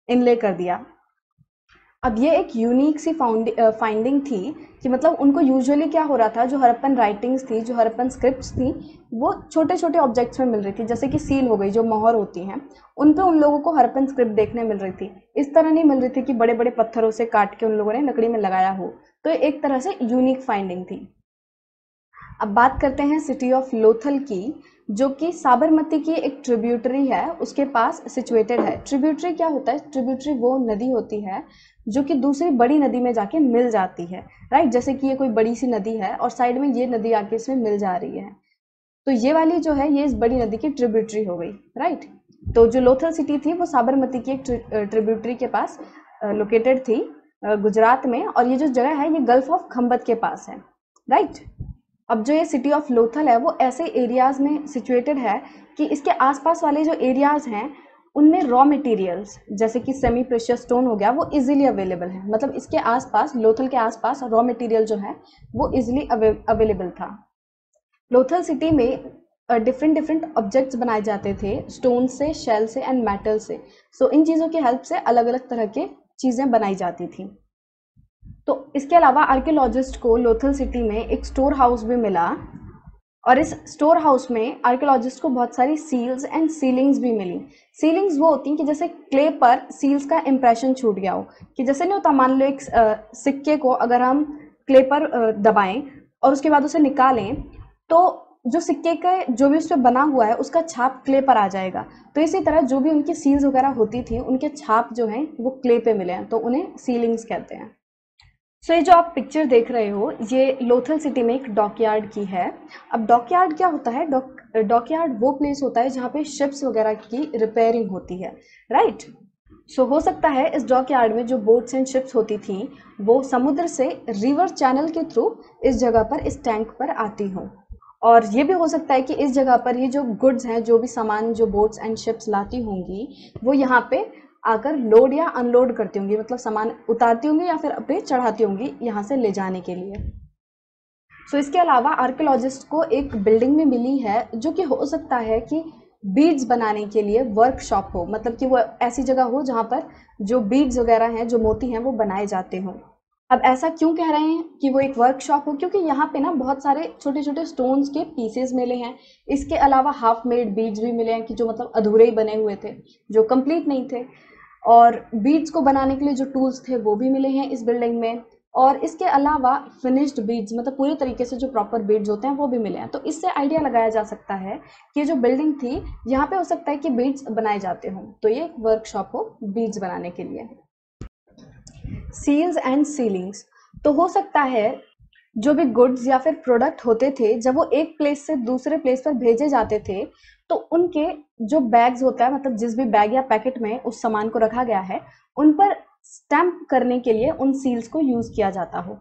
इनले कर दिया। अब ये एक यूनिक सी फाइंडिंग थी कि मतलब उनको यूजुअली क्या हो रहा था, जो हड़प्पन राइटिंग्स थी, जो हड़प्पन स्क्रिप्ट्स थी, वो छोटे छोटे ऑब्जेक्ट्स में मिल रही थी, जैसे कि सील हो गई, जो मोहर होती हैं, उन पे उन लोगों को हड़प्पन स्क्रिप्ट देखने मिल रही थी। इस तरह नहीं मिल रही थी कि बड़े बड़े पत्थरों से काट के उन लोगों ने लकड़ी में लगाया हो। तो एक तरह से यूनिक फाइंडिंग थी। अब बात करते हैं सिटी ऑफ लोथल की, जो कि साबरमती की एक ट्रिब्यूटरी है, उसके पास सिचुएटेड है। ट्रिब्यूटरी क्या होता है? ट्रिब्यूटरी वो नदी होती है जो कि दूसरी बड़ी नदी में जाके मिल जाती है, राइट। जैसे कि ये कोई बड़ी सी नदी है और साइड में ये नदी आके इसमें मिल जा रही है, तो ये वाली जो है ये इस बड़ी नदी की ट्रिब्यूटरी हो गई, राइट। तो जो लोथल सिटी थी वो साबरमती की एक ट्रिब्यूटरी के पास लोकेटेड थी गुजरात में, और ये जो जगह है ये गल्फ ऑफ खंबत के पास है, राइट। अब जो ये सिटी ऑफ लोथल है वो ऐसे एरियाज में सिचुएटेड है कि इसके आसपास वाले जो एरियाज हैं उनमें रॉ मटेरियल्स जैसे कि सेमी प्रेशियस स्टोन हो गया वो इजीली अवेलेबल है, मतलब इसके आसपास, लोथल के आसपास रॉ मटेरियल जो है वो इजीली अवेलेबल था। लोथल सिटी में डिफरेंट डिफरेंट ऑब्जेक्ट्स बनाए जाते थे स्टोन से, शेल से एंड मेटल से। सो इन चीज़ों की हेल्प से अलग अलग तरह के चीज़ें बनाई जाती थी। तो इसके अलावा आर्कियोलॉजिस्ट को लोथल सिटी में एक स्टोर हाउस भी मिला, और इस स्टोर हाउस में आर्कियोलॉजिस्ट को बहुत सारी सील्स एंड सीलिंग्स भी मिली। सीलिंग्स वो होती हैं कि जैसे क्ले पर सील्स का इंप्रेशन छूट गया हो, कि जैसे नहीं होता, मान लो एक सिक्के को अगर हम क्ले पर दबाएं और उसके बाद उसे निकालें, तो जो सिक्के का जो भी उस पर बना हुआ है उसका छाप क्ले पर आ जाएगा। तो इसी तरह जो भी उनकी सील्स वगैरह होती थी उनके छाप जो हैं वो क्ले पे मिले हैं, तो उन्हें सीलिंग्स कहते हैं। सो ये जो आप पिक्चर देख रहे हो ये लोथल सिटी में एक डॉकयार्ड की है। अब डॉकयार्ड क्या होता है? डॉकयार्ड वो प्लेस होता है जहाँ पे शिप्स वगैरह की रिपेयरिंग होती है, राइट। सो हो सकता है इस डॉकयार्ड में जो बोट्स एंड शिप्स होती थी वो समुद्र से रिवर चैनल के थ्रू इस जगह पर, इस टैंक पर आती हों। और ये भी हो सकता है कि इस जगह पर ये जो गुड्स हैं, जो भी सामान जो बोट्स एंड शिप्स लाती होंगी, वो यहाँ पे आकर लोड या अनलोड करती होंगी, मतलब सामान उतारती होंगी या फिर अपने चढ़ाती होंगी यहाँ से ले जाने के लिए। सो इसके अलावा आर्कियोलॉजिस्ट को एक बिल्डिंग में मिली है जो कि हो सकता है कि बीड्स बनाने के लिए वर्कशॉप हो, मतलब कि वो ऐसी जगह हो जहाँ पर जो बीड्स वगैरह हैं, जो मोती हैं, वो बनाए जाते हों। अब ऐसा क्यों कह रहे हैं कि वो एक वर्कशॉप हो? क्योंकि यहाँ पे ना बहुत सारे छोटे छोटे स्टोन्स के पीसेस मिले हैं। इसके अलावा हाफ मेड बीड्स भी मिले हैं कि जो मतलब अधूरे ही बने हुए थे, जो कंप्लीट नहीं थे। और बीड्स को बनाने के लिए जो टूल्स थे वो भी मिले हैं इस बिल्डिंग में। और इसके अलावा फिनिश्ड बीड्स, मतलब पूरी तरीके से जो प्रॉपर बीड्स होते हैं वो भी मिले हैं। तो इससे आइडिया लगाया जा सकता है कि ये जो बिल्डिंग थी यहाँ पे हो सकता है कि बीड्स बनाए जाते हों, तो ये एक वर्कशॉप हो बीड्स बनाने के लिए। सील्स एंड सीलिंग्स, तो हो सकता है जो भी गुड्स या फिर प्रोडक्ट होते थे जब वो एक प्लेस से दूसरे प्लेस पर भेजे जाते थे, तो उनके जो बैग्स होता है, मतलब जिस भी बैग या पैकेट में उस सामान को रखा गया है, उन पर स्टैंप करने के लिए उन सील्स को यूज किया जाता हो।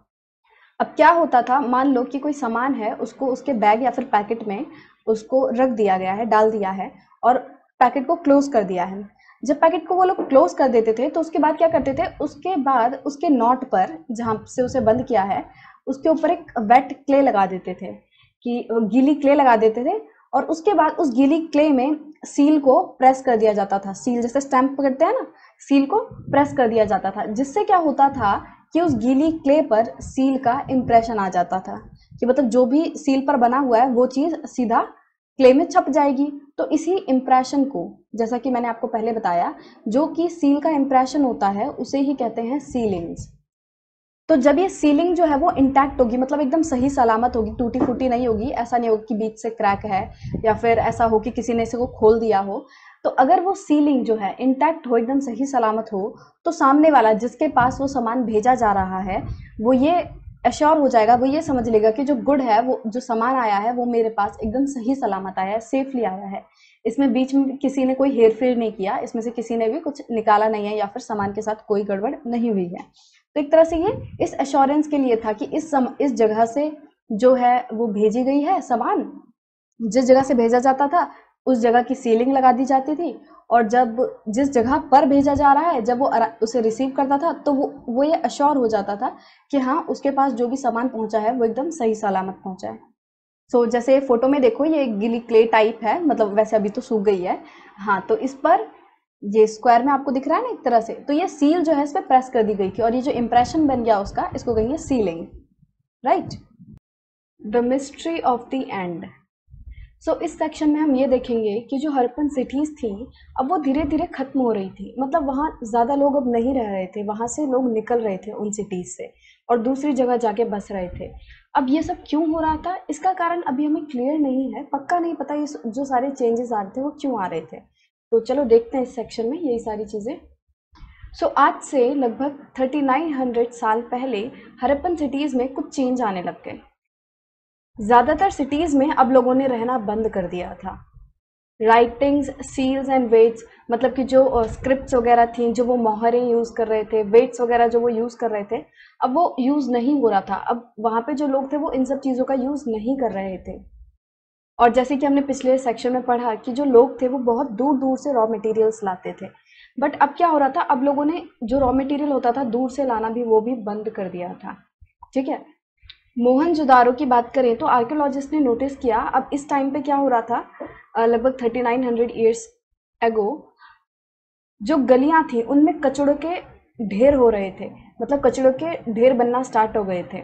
अब क्या होता था, मान लो कि कोई सामान है, उसको उसके बैग या फिर पैकेट में उसको रख दिया गया है, डाल दिया है और पैकेट को क्लोज कर दिया है। जब पैकेट को वो लोग क्लोज कर देते थे तो उसके बाद क्या करते थे, उसके बाद उसके नॉट पर जहाँ से उसे बंद किया है उसके ऊपर एक वेट क्ले लगा देते थे, कि गीली क्ले लगा देते थे। और उसके बाद उस गीली क्ले में सील को प्रेस कर दिया जाता था। सील जैसे स्टैंप करते हैं ना, सील को प्रेस कर दिया जाता था, जिससे क्या होता था कि उस गीली क्ले पर सील का इम्प्रेशन आ जाता था, कि मतलब जो भी सील पर बना हुआ है वो चीज सीधा क्ले में छप जाएगी। तो इसी इम्प्रेशन को, जैसा कि मैंने आपको पहले बताया, जो कि सील का इम्प्रेशन होता है उसे ही कहते हैं सीलिंग्स। तो जब ये सीलिंग जो है वो इंटैक्ट होगी, मतलब एकदम सही सलामत होगी, टूटी फूटी नहीं होगी, ऐसा नहीं होगा कि बीच से क्रैक है या फिर ऐसा हो कि किसी ने इसे को खोल दिया हो। तो अगर वो सीलिंग जो है इंटैक्ट हो, एकदम सही सलामत हो, तो सामने वाला जिसके पास वो सामान भेजा जा रहा है वो ये एश्योर हो जाएगा, वो ये समझ लेगा कि जो गुड है, वो जो सामान आया है वो मेरे पास एकदम सही सलामत आया है, सेफली आया है। इसमें बीच में किसी ने कोई हेर फेर नहीं किया, इसमें से किसी ने भी कुछ निकाला नहीं है या फिर सामान के साथ कोई गड़बड़ नहीं हुई है। तो एक तरह से ये इस एश्योरेंस के लिए था कि इस जगह से जो है वो भेजी गई है सामान, जिस जगह से भेजा जाता था उस जगह की सीलिंग लगा दी जाती थी। और जब जिस जगह पर भेजा जा रहा है, जब वो उसे रिसीव करता था, तो वो ये अश्योर हो जाता था कि हाँ, उसके पास जो भी सामान पहुंचा है वो एकदम सही सलामत पहुंचा है। सो जैसे फोटो में देखो, ये गीली क्ले टाइप है, मतलब वैसे अभी तो सूख गई है। हाँ, तो इस पर ये स्क्वायर में आपको दिख रहा है ना एक तरह से, तो ये सील जो है इस पर प्रेस कर दी गई थी और ये जो इंप्रेशन बन गया उसका, इसको कहेंगे sealing, right. The mystery of the end. So इस सेक्शन में हम ये देखेंगे कि जो हड़प्पन सिटीज़ थी अब वो धीरे धीरे ख़त्म हो रही थी, मतलब वहाँ ज़्यादा लोग अब नहीं रह रहे थे, वहाँ से लोग निकल रहे थे उन सिटीज़ से और दूसरी जगह जाके बस रहे थे। अब ये सब क्यों हो रहा था, इसका कारण अभी हमें क्लियर नहीं है, पक्का नहीं पता ये जो सारे चेंजेस आ रहे थे वो क्यों आ रहे थे। तो चलो देखते हैं इस सेक्शन में यही सारी चीज़ें। सो आज से लगभग 3900 साल पहले हड़प्पन सिटीज़ में कुछ चेंज आने लग गए। ज़्यादातर सिटीज़ में अब लोगों ने रहना बंद कर दिया था। राइटिंग्स, सील्स एंड वेट्स, मतलब कि जो स्क्रिप्ट्स वगैरह थी, जो वो मोहरें यूज़ कर रहे थे, वेट्स वगैरह जो वो यूज़ कर रहे थे, अब वो यूज़ नहीं हो रहा था। अब वहाँ पे जो लोग थे वो इन सब चीज़ों का यूज़ नहीं कर रहे थे। और जैसे कि हमने पिछले सेक्शन में पढ़ा कि जो लोग थे वो बहुत दूर दूर से रॉ मटेरियल्स लाते थे, बट अब क्या हो रहा था, अब लोगों ने जो रॉ मटेरियल होता था दूर से लाना भी, वो भी बंद कर दिया था। ठीक है। मोहनजोदारो की बात करें तो आर्कियोलॉजिस्ट ने नोटिस किया, अब इस टाइम पे क्या हो रहा था, लगभग 3900 ईयर्स एगो जो गलियां थी उनमें कचड़ों के ढेर हो रहे थे, मतलब कचड़ों के ढेर बनना स्टार्ट हो गए थे।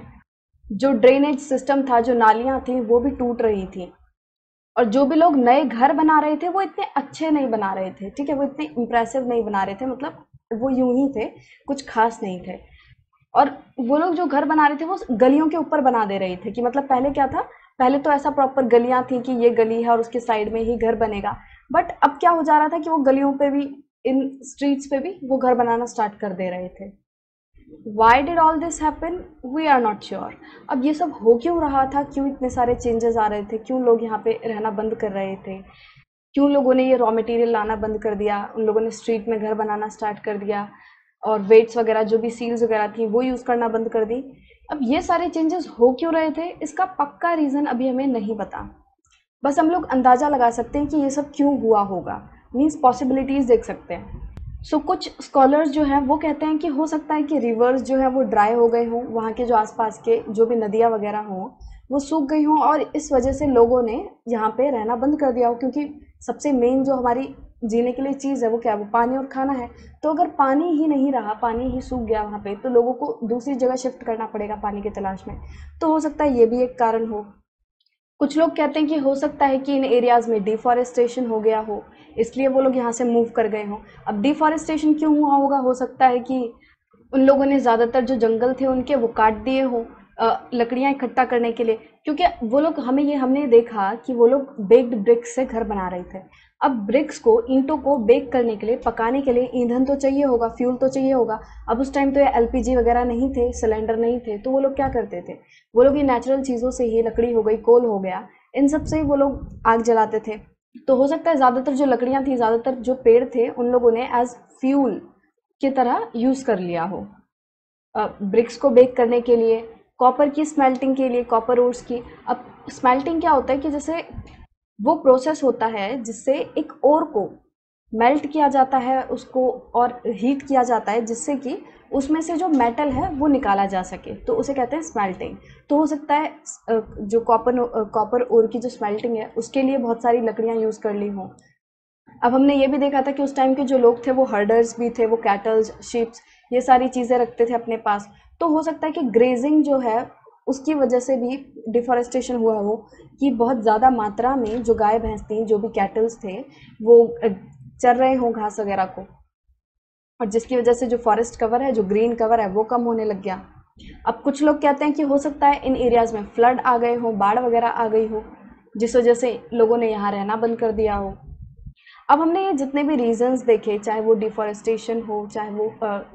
जो ड्रेनेज सिस्टम था, जो नालियां थी, वो भी टूट रही थी। और जो भी लोग नए घर बना रहे थे वो इतने अच्छे नहीं बना रहे थे, ठीक है, वो इतने इम्प्रेसिव नहीं बना रहे थे, मतलब वो यूं ही थे, कुछ खास नहीं थे। और वो लोग जो घर बना रहे थे वो गलियों के ऊपर बना दे रहे थे, कि मतलब पहले क्या था, पहले तो ऐसा प्रॉपर गलियां थी कि ये गली है और उसके साइड में ही घर बनेगा। बट अब क्या हो जा रहा था कि वो गलियों पे भी, इन स्ट्रीट्स पे भी वो घर बनाना स्टार्ट कर दे रहे थे। Why did all this happen, we are not sure. अब ये सब हो क्यों रहा था, क्यों इतने सारे चेंजेस आ रहे थे, क्यों लोग यहाँ पे रहना बंद कर रहे थे, क्यों लोगों ने ये रॉ मटेरियल लाना बंद कर दिया, उन लोगों ने स्ट्रीट में घर बनाना स्टार्ट कर दिया, और वेट्स वगैरह जो भी सील्स वगैरह थी वो यूज़ करना बंद कर दी। अब ये सारे चेंजेस हो क्यों रहे थे, इसका पक्का रीज़न अभी हमें नहीं पता। बस हम लोग अंदाज़ा लगा सकते हैं कि ये सब क्यों हुआ होगा, मीन्स पॉसिबिलिटीज़ देख सकते हैं। कुछ स्कॉलर्स जो हैं वो कहते हैं कि हो सकता है कि रिवर्स जो है वो ड्राई हो गए हों, वहाँ के जो आसपास के जो भी नदियाँ वगैरह हों वो सूख गई हों, और इस वजह से लोगों ने यहाँ पे रहना बंद कर दिया हो, क्योंकि सबसे मेन जो हमारी जीने के लिए चीज़ है वो क्या है, वो पानी और खाना है। तो अगर पानी ही नहीं रहा, पानी ही सूख गया वहाँ पे, तो लोगों को दूसरी जगह शिफ्ट करना पड़ेगा पानी की तलाश में। तो हो सकता है ये भी एक कारण हो। कुछ लोग कहते हैं कि हो सकता है कि इन एरियाज़ में डिफॉरेस्टेशन हो गया हो, इसलिए वो लोग यहाँ से मूव कर गए हों। अब डिफॉरेस्टेशन क्यों हुआ होगा, हो सकता है कि उन लोगों ने ज़्यादातर जो जंगल थे उनके वो काट दिए हों लकड़ियाँ इकट्ठा करने के लिए, क्योंकि वो लोग हमने देखा कि वो लोग बेक्ड ब्रिक्स से घर बना रहे थे। अब ब्रिक्स को, ईंटों को बेक करने के लिए, पकाने के लिए ईंधन तो चाहिए होगा, फ्यूल तो चाहिए होगा। अब उस टाइम तो ये एलपीजी वगैरह नहीं थे, सिलेंडर नहीं थे, तो वो लोग क्या करते थे, वो लोग ये नेचुरल चीज़ों से ही, लकड़ी हो गई, कोल हो गया, इन सब से ही वो लोग आग जलाते थे। तो हो सकता है ज़्यादातर जो लकड़ियाँ थी, ज़्यादातर जो पेड़ थे, उन लोगों ने एज फ्यूल की तरह यूज़ कर लिया हो ब्रिक्स को बेक करने के लिए, कॉपर की स्मेल्टिंग के लिए, कॉपर ओर्स की। अब स्मेल्टिंग क्या होता है कि जैसे वो प्रोसेस होता है जिससे एक ओर को मेल्ट किया जाता है उसको, और हीट किया जाता है जिससे कि उसमें से जो मेटल है वो निकाला जा सके, तो उसे कहते हैं स्मेल्टिंग। तो हो सकता है जो कॉपर ओर की जो स्मेल्टिंग है उसके लिए बहुत सारी लकड़ियाँ यूज़ कर ली हों। अब हमने ये भी देखा था कि उस टाइम के जो लोग थे वो हर्डर्स भी थे, वो कैटल्स, शीप्स, ये सारी चीज़ें रखते थे अपने पास। तो हो सकता है कि ग्रेजिंग जो है उसकी वजह से भी डिफॉरेस्टेशन हुआ हो, कि बहुत ज़्यादा मात्रा में जो गाय भैंस थी, जो भी कैटल्स थे, वो चर रहे हों घास वगैरह को, और जिसकी वजह से जो फॉरेस्ट कवर है, जो ग्रीन कवर है, वो कम होने लग गया। अब कुछ लोग कहते हैं कि हो सकता है इन एरियाज़ में फ्लड आ गए हो, बाढ़ वगैरह आ गई हो, जिस वजह से लोगों ने यहाँ रहना बंद कर दिया हो। अब हमने ये जितने भी रीजंस देखे, चाहे वो डिफॉरेस्टेशन हो, चाहे वो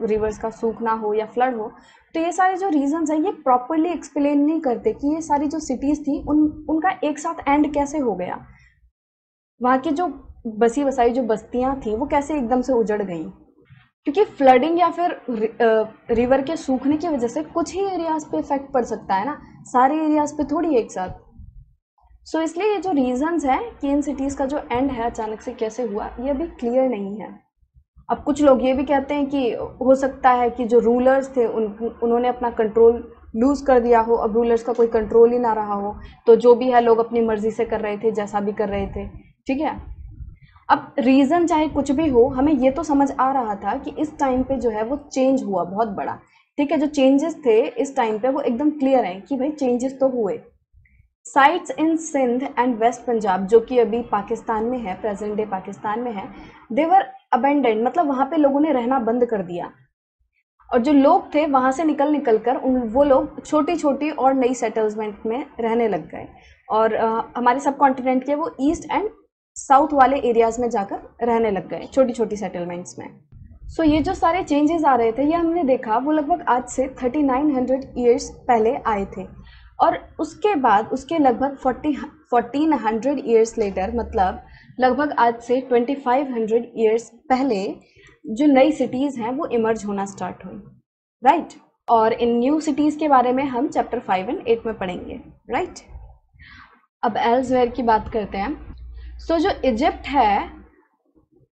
रिवर्स का सूखना हो या फ्लड हो, तो ये सारे जो रीजंस हैं ये प्रॉपरली एक्सप्लेन नहीं करते कि ये सारी जो सिटीज़ थी उनका एक साथ एंड कैसे हो गया, वहाँ की जो बसी बसाई जो बस्तियाँ थी वो कैसे एकदम से उजड़ गई। क्योंकि फ्लडिंग या फिर रिवर के सूखने की वजह से कुछ ही एरियाज पे इफेक्ट पड़ सकता है ना, सारे एरियाज पे थोड़ी एक साथ। इसलिए ये जो रीजंस हैं कि इन सिटीज़ का जो एंड है अचानक से कैसे हुआ, ये अभी क्लियर नहीं है। अब कुछ लोग ये भी कहते हैं कि हो सकता है कि जो रूलर्स थे उन्होंने अपना कंट्रोल लूज कर दिया हो, अब रूलर्स का कोई कंट्रोल ही ना रहा हो, तो जो भी है लोग अपनी मर्जी से कर रहे थे, जैसा भी कर रहे थे, ठीक है। अब रीजन चाहे कुछ भी हो, हमें ये तो समझ आ रहा था कि इस टाइम पे जो है वो चेंज हुआ बहुत बड़ा, ठीक है। जो चेंजेस थे इस टाइम पे वो एकदम क्लियर हैं कि भाई चेंजेस तो हुए। Sites in Sindh and west Punjab, जो कि अभी पाकिस्तान में है, प्रेजेंट डे पाकिस्तान में है, देवर अबेंडेंड, मतलब वहाँ पे लोगों ने रहना बंद कर दिया, और जो लोग थे वहाँ से निकल कर वो लोग छोटी छोटी और नई सेटलमेंट में रहने लग गए, और हमारे सब कॉन्टिनेंट के वो ईस्ट एंड साउथ वाले एरियाज में जाकर रहने लग गए, छोटी छोटी सेटलमेंट्स में। ये जो सारे चेंजेस आ रहे थे ये हमने देखा वो लगभग आज से 3900 ईयर्स पहले आए थे, और उसके बाद उसके लगभग 1400 ईयर्स लेटर, मतलब लगभग आज से 2500 ईयर्स पहले जो नई सिटीज़ हैं वो इमर्ज होना स्टार्ट हुई, राइट। और इन न्यू सिटीज़ के बारे में हम चैप्टर 5 एंड 8 में पढ़ेंगे, राइट। अब एल्सवेयर की बात करते हैं। जो इजिप्ट है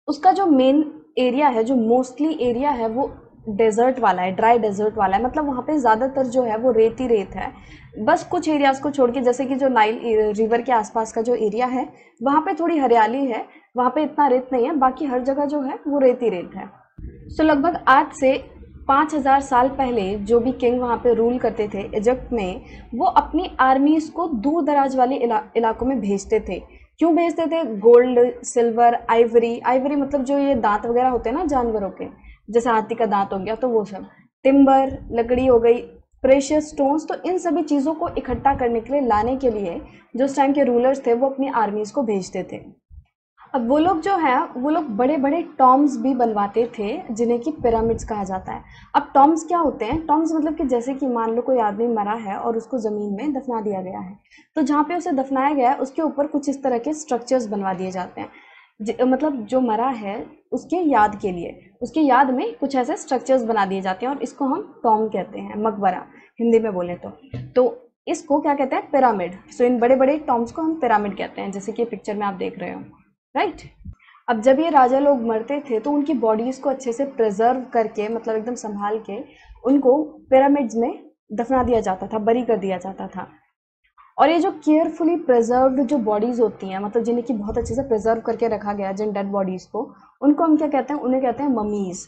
उसका जो मेन एरिया है, जो मोस्टली एरिया है, वो डेजर्ट वाला है, ड्राई डेजर्ट वाला है, मतलब वहाँ पे ज़्यादातर जो है वो रेत ही रेत है। बस कुछ एरियाज़ को छोड़ के, जैसे कि जो नाइल रिवर के आसपास का जो एरिया है वहाँ पे थोड़ी हरियाली है, वहाँ पे इतना रेत नहीं है, बाकी हर जगह जो है वो रेत ही रेत है। लगभग आज से 5000 साल पहले जो भी किंग वहाँ पे रूल करते थे इजिप्ट में, वो अपनी आर्मीज को दूर दराज वाले इलाकों में भेजते थे। क्यों भेजते थे? गोल्ड, सिल्वर, आइवरी, आइवरी मतलब जो ये दांत वगैरह होते हैं ना जानवरों के, जैसे हाथी का दांत हो गया तो वो सब, टिम्बर, लकड़ी हो गई, प्रेशियस स्टोन्स, तो इन सभी चीज़ों को इकट्ठा करने के लिए, लाने के लिए जो उस टाइम के रूलर्स थे वो अपनी आर्मीज को भेजते थे। अब वो लोग जो हैं वो लोग बड़े बड़े टॉम्स भी बनवाते थे जिन्हें कि पिरामिड्स कहा जाता है। अब टॉम्स क्या होते हैं? टॉम्स मतलब कि जैसे कि मान लो कोई आदमी मरा है और उसको ज़मीन में दफना दिया गया है, तो जहाँ पे उसे दफनाया गया है उसके ऊपर कुछ इस तरह के स्ट्रक्चर्स बनवा दिए जाते हैं। मतलब जो मरा है उसके याद के लिए, उसके याद में कुछ ऐसे स्ट्रक्चर्स बना दिए जाते हैं और इसको हम टॉम कहते हैं, मकबरा हिंदी में बोले तो इसको क्या कहते हैं? पिरामिड। सो इन बड़े बड़े टॉम्स को हम पिरामिड कहते हैं, जैसे कि पिक्चर में आप देख रहे हो, राइट। अब जब ये राजा लोग मरते थे तो उनकी बॉडीज को अच्छे से प्रिजर्व करके, मतलब एकदम संभाल के, उनको पिरामिड्स में दफना दिया जाता था, बरी कर दिया जाता था। और ये जो केयरफुली प्रिजर्व्ड जो बॉडीज होती हैं, मतलब जिन्हें कि बहुत अच्छे से प्रिजर्व करके रखा गया जिन डेड बॉडीज को, उनको हम क्या कहते हैं? उन्हें कहते हैं ममीज।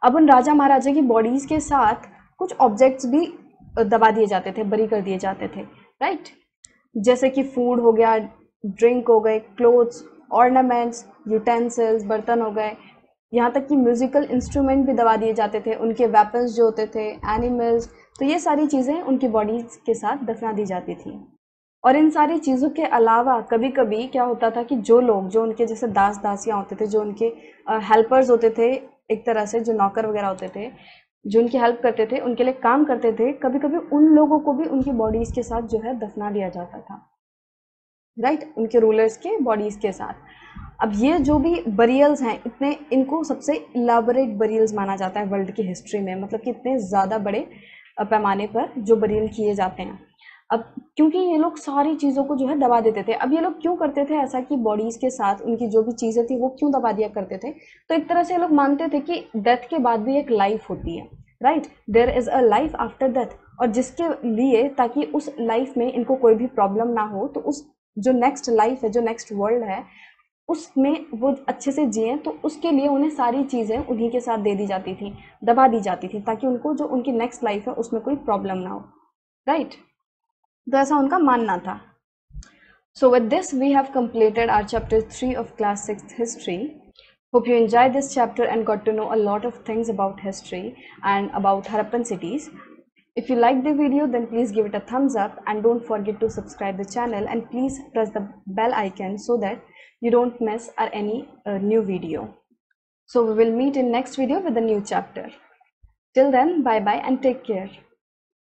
अब उन राजा महाराजा की बॉडीज के साथ कुछ ऑब्जेक्ट्स भी दबा दिए जाते थे, बरी कर दिए जाते थे, राइट। जैसे कि फूड हो गया, ड्रिंक हो गए, क्लोथ्स, ऑर्नामेंट्स, यूटेंसिल्स, बर्तन हो गए, यहाँ तक कि म्यूजिकल इंस्ट्रूमेंट भी दबा दिए जाते थे, उनके वेपन्स जो होते थे, एनिमल्स, तो ये सारी चीज़ें उनकी बॉडीज के साथ दफना दी जाती थी। और इन सारी चीज़ों के अलावा कभी कभी क्या होता था कि जो लोग, जो उनके जैसे दास दासियाँ होते थे, जो उनके हेल्पर्स होते थे, एक तरह से जो नौकर वगैरह होते थे, जो उनकी हेल्प करते थे, उनके लिए काम करते थे, कभी कभी उन लोगों को भी उनकी बॉडीज के साथ जो है दफना दिया जाता था, राइट, उनके रूलर्स के बॉडीज के साथ। अब ये जो भी बरियल्स हैं, इतने, इनको सबसे इलाबोरेट बरियल्स माना जाता है वर्ल्ड की हिस्ट्री में, मतलब कि इतने ज़्यादा बड़े पैमाने पर जो बरियल किए जाते हैं। अब क्योंकि ये लोग सारी चीज़ों को जो है दबा देते थे। अब ये लोग क्यों करते थे ऐसा कि बॉडीज़ के साथ उनकी जो भी चीज़ें थी वो क्यों दबा दिया करते थे? तो एक तरह से ये लोग मानते थे कि डेथ के बाद भी एक लाइफ होती है, right, there is a life after death. और जिसके लिए, ताकि उस लाइफ में इनको कोई भी प्रॉब्लम ना हो, तो उस जो नेक्स्ट लाइफ है, जो नेक्स्ट वर्ल्ड है, उसमें वो अच्छे से जिए, तो उसके लिए उन्हें सारी चीज़ें उन्हीं के साथ दे दी जाती थी, दबा दी जाती थी, ताकि उनको जो उनकी नेक्स्ट लाइफ है उसमें कोई प्रॉब्लम ना हो, राइट। तो ऐसा उनका मानना था। So with this we have completed our chapter 3 of class 6th history. Hope you enjoyed this chapter and got to know a lot of things about history and about Harappan cities. If you liked the video, then please give it a thumbs up and don't forget to subscribe the channel, and please press the bell icon so that you don't miss our any new video. So we will meet in next video with a new chapter. Till then, bye bye and take care.